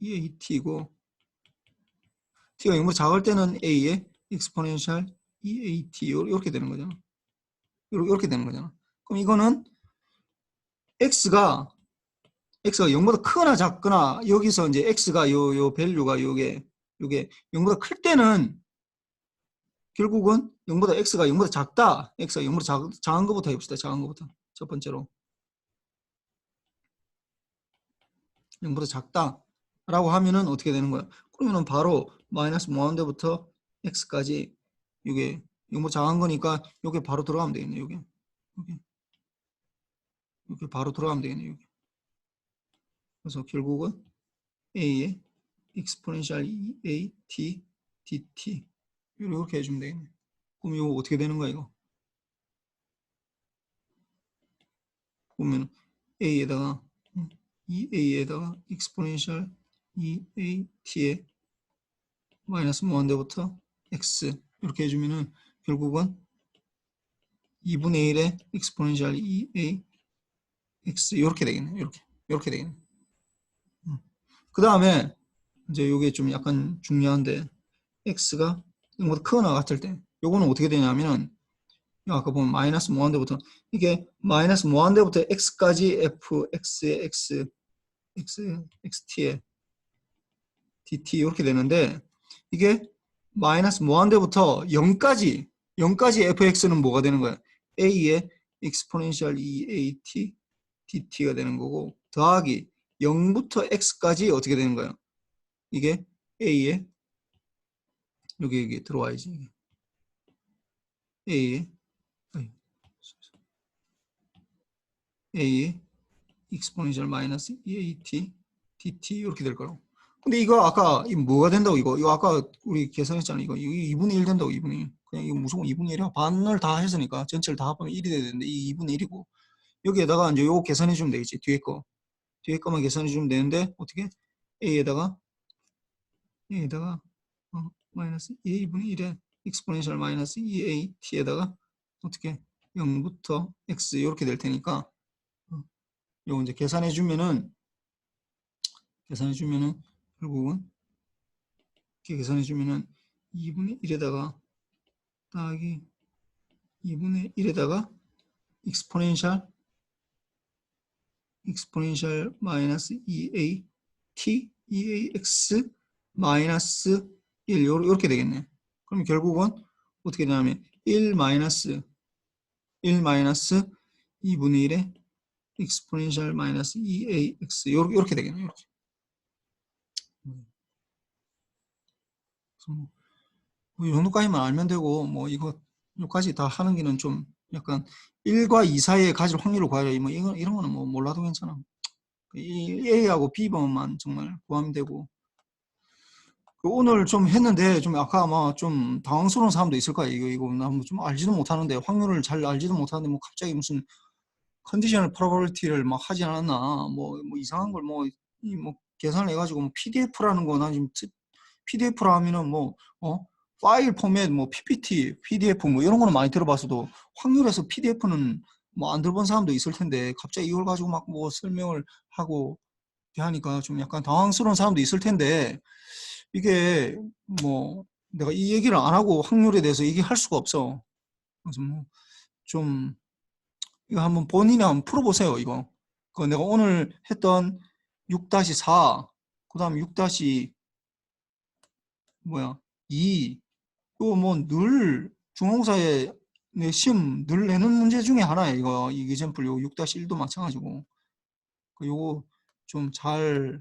2at고 t가 0보다 작을 때는 a의 exponential 2at 이렇게 되는 거잖아. 이렇게 되는 거잖아. 그럼 이거는 x가 0보다 크거나 작거나 여기서 이제 x가 요 밸류가 요게 0보다 클 때는 결국은 0보다 x가 0보다 작다. x가 0보다 작은 것부터 해봅시다. 작은 것부터. 첫 번째로. 0보다 작다. 라고 하면은 어떻게 되는 거야? 그러면은 바로 마이너스 무한대부터 x까지 이게 0보다 작은 거니까 여기 바로 들어가면 되겠네. 여기 바로 들어가면 되겠네. 여기. 그래서 결국은 a의 exponential a t dt 이렇게 해주면 되겠네. 그럼 이거 어떻게 되는 거야 이거? 보면 a에다가 2a에다가 exponential 2at에 마이너스 무한대부터 x 이렇게 해주면은 결국은 2분의 1의 exponential 2a x 이렇게 되겠네. 이렇게 되겠네. 그 다음에 이제 이게 좀 약간 중요한데 x가 이거보다 크거나 같을 때 요거는 어떻게 되냐면은 아까 보면 마이너스 무한대부터 이게 마이너스 무한대부터 x까지 fx의 xt의 dt 이렇게 되는데 이게 마이너스 무한대부터 0까지 fx는 뭐가 되는 거야? a의 exponential 2at dt가 되는 거고 더하기 0부터 x까지 어떻게 되는 거야? 이게 a의 여기 들어와야지. a의 exponential 마이너스 2at dt 이렇게 될 거라고. 근데 이거 아까 뭐가 된다고 이거 아까 우리 계산했잖아. 이거 2분의 1 된다고 2분의 1. 그냥 이거 무조건 2분의 1이야. 반을 다 했으니까 전체를 다 합하면 1이 돼야 되는데 이 2분의 1이고 여기에다가 이제 요거 계산해 주면 되겠지. 뒤에 거만 계산해 주면 되는데 어떻게 a에다가 마이너스 2분의 1에 exponential 마이너스 2at에다가 어떻게 0부터 x 이렇게 될 테니까 요거 이제 계산해 주면은 결국은 이렇게 계산해 주면은 2분의 1에다가 더하기 2분의 1에다가 exponential 마이너스 2ax 마이너스 1 이렇게 되겠네. 그럼 결국은 어떻게 되냐면 1 마이너스 2분의 1에 exponential 마이너스 2ax 이렇게 되겠네. 이렇게. 이 정도까지만 알면 되고 뭐 이거까지 다 하는 게는 좀 약간 1과 2 사이에 가질 확률을 구하려 뭐 이런 거는 뭐 몰라도 괜찮아. 이 A하고 B번만 정말 구하면 되고 오늘 좀 했는데 좀 아까 아마 좀 당황스러운 사람도 있을 거야. 이거 나 좀 알지도 못하는데 확률을 잘 알지도 못하는데 뭐 갑자기 무슨 컨디셔널 프로버비리티를 막 하지 않았나 뭐 이상한 걸 뭐 계산을 해가지고 뭐 PDF라는 거 나 지금 PDF라 하면은 뭐 파일 포맷 뭐 PPT, PDF 뭐 이런 거는 많이 들어봤어도 확률에서 PDF는 뭐 안 들어본 사람도 있을 텐데 갑자기 이걸 가지고 막 뭐 설명을 하고 이렇게 하니까 좀 약간 당황스러운 사람도 있을 텐데 이게 뭐 내가 이 얘기를 안 하고 확률에 대해서 얘기할 수가 없어. 그래서 뭐 좀 이거 한번 본인이 한번 풀어보세요. 이거. 그 내가 오늘 했던 6-4 그다음 6- 뭐야 2 이거 뭐 늘 중공사에 시험 늘 내는 문제 중에 하나예요. 이거 이 example 요 6-1도 마찬가지고 요거 좀 잘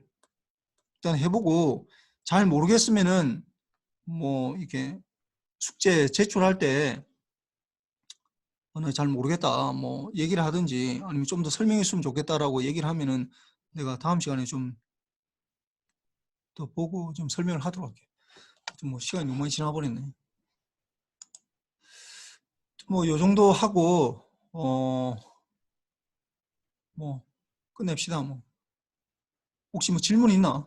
일단 해보고 잘 모르겠으면은 뭐 이렇게 숙제 제출할 때 나 잘 모르겠다. 뭐 얘기를 하든지 아니면 좀 더 설명했으면 좋겠다라고 얘기를 하면은 내가 다음 시간에 좀 더 보고 좀 설명을 하도록 할게. 좀 뭐 시간이 너무 많이 지나버렸네. 뭐 요 정도 하고 뭐 끝냅시다. 뭐 혹시 뭐 질문 있나?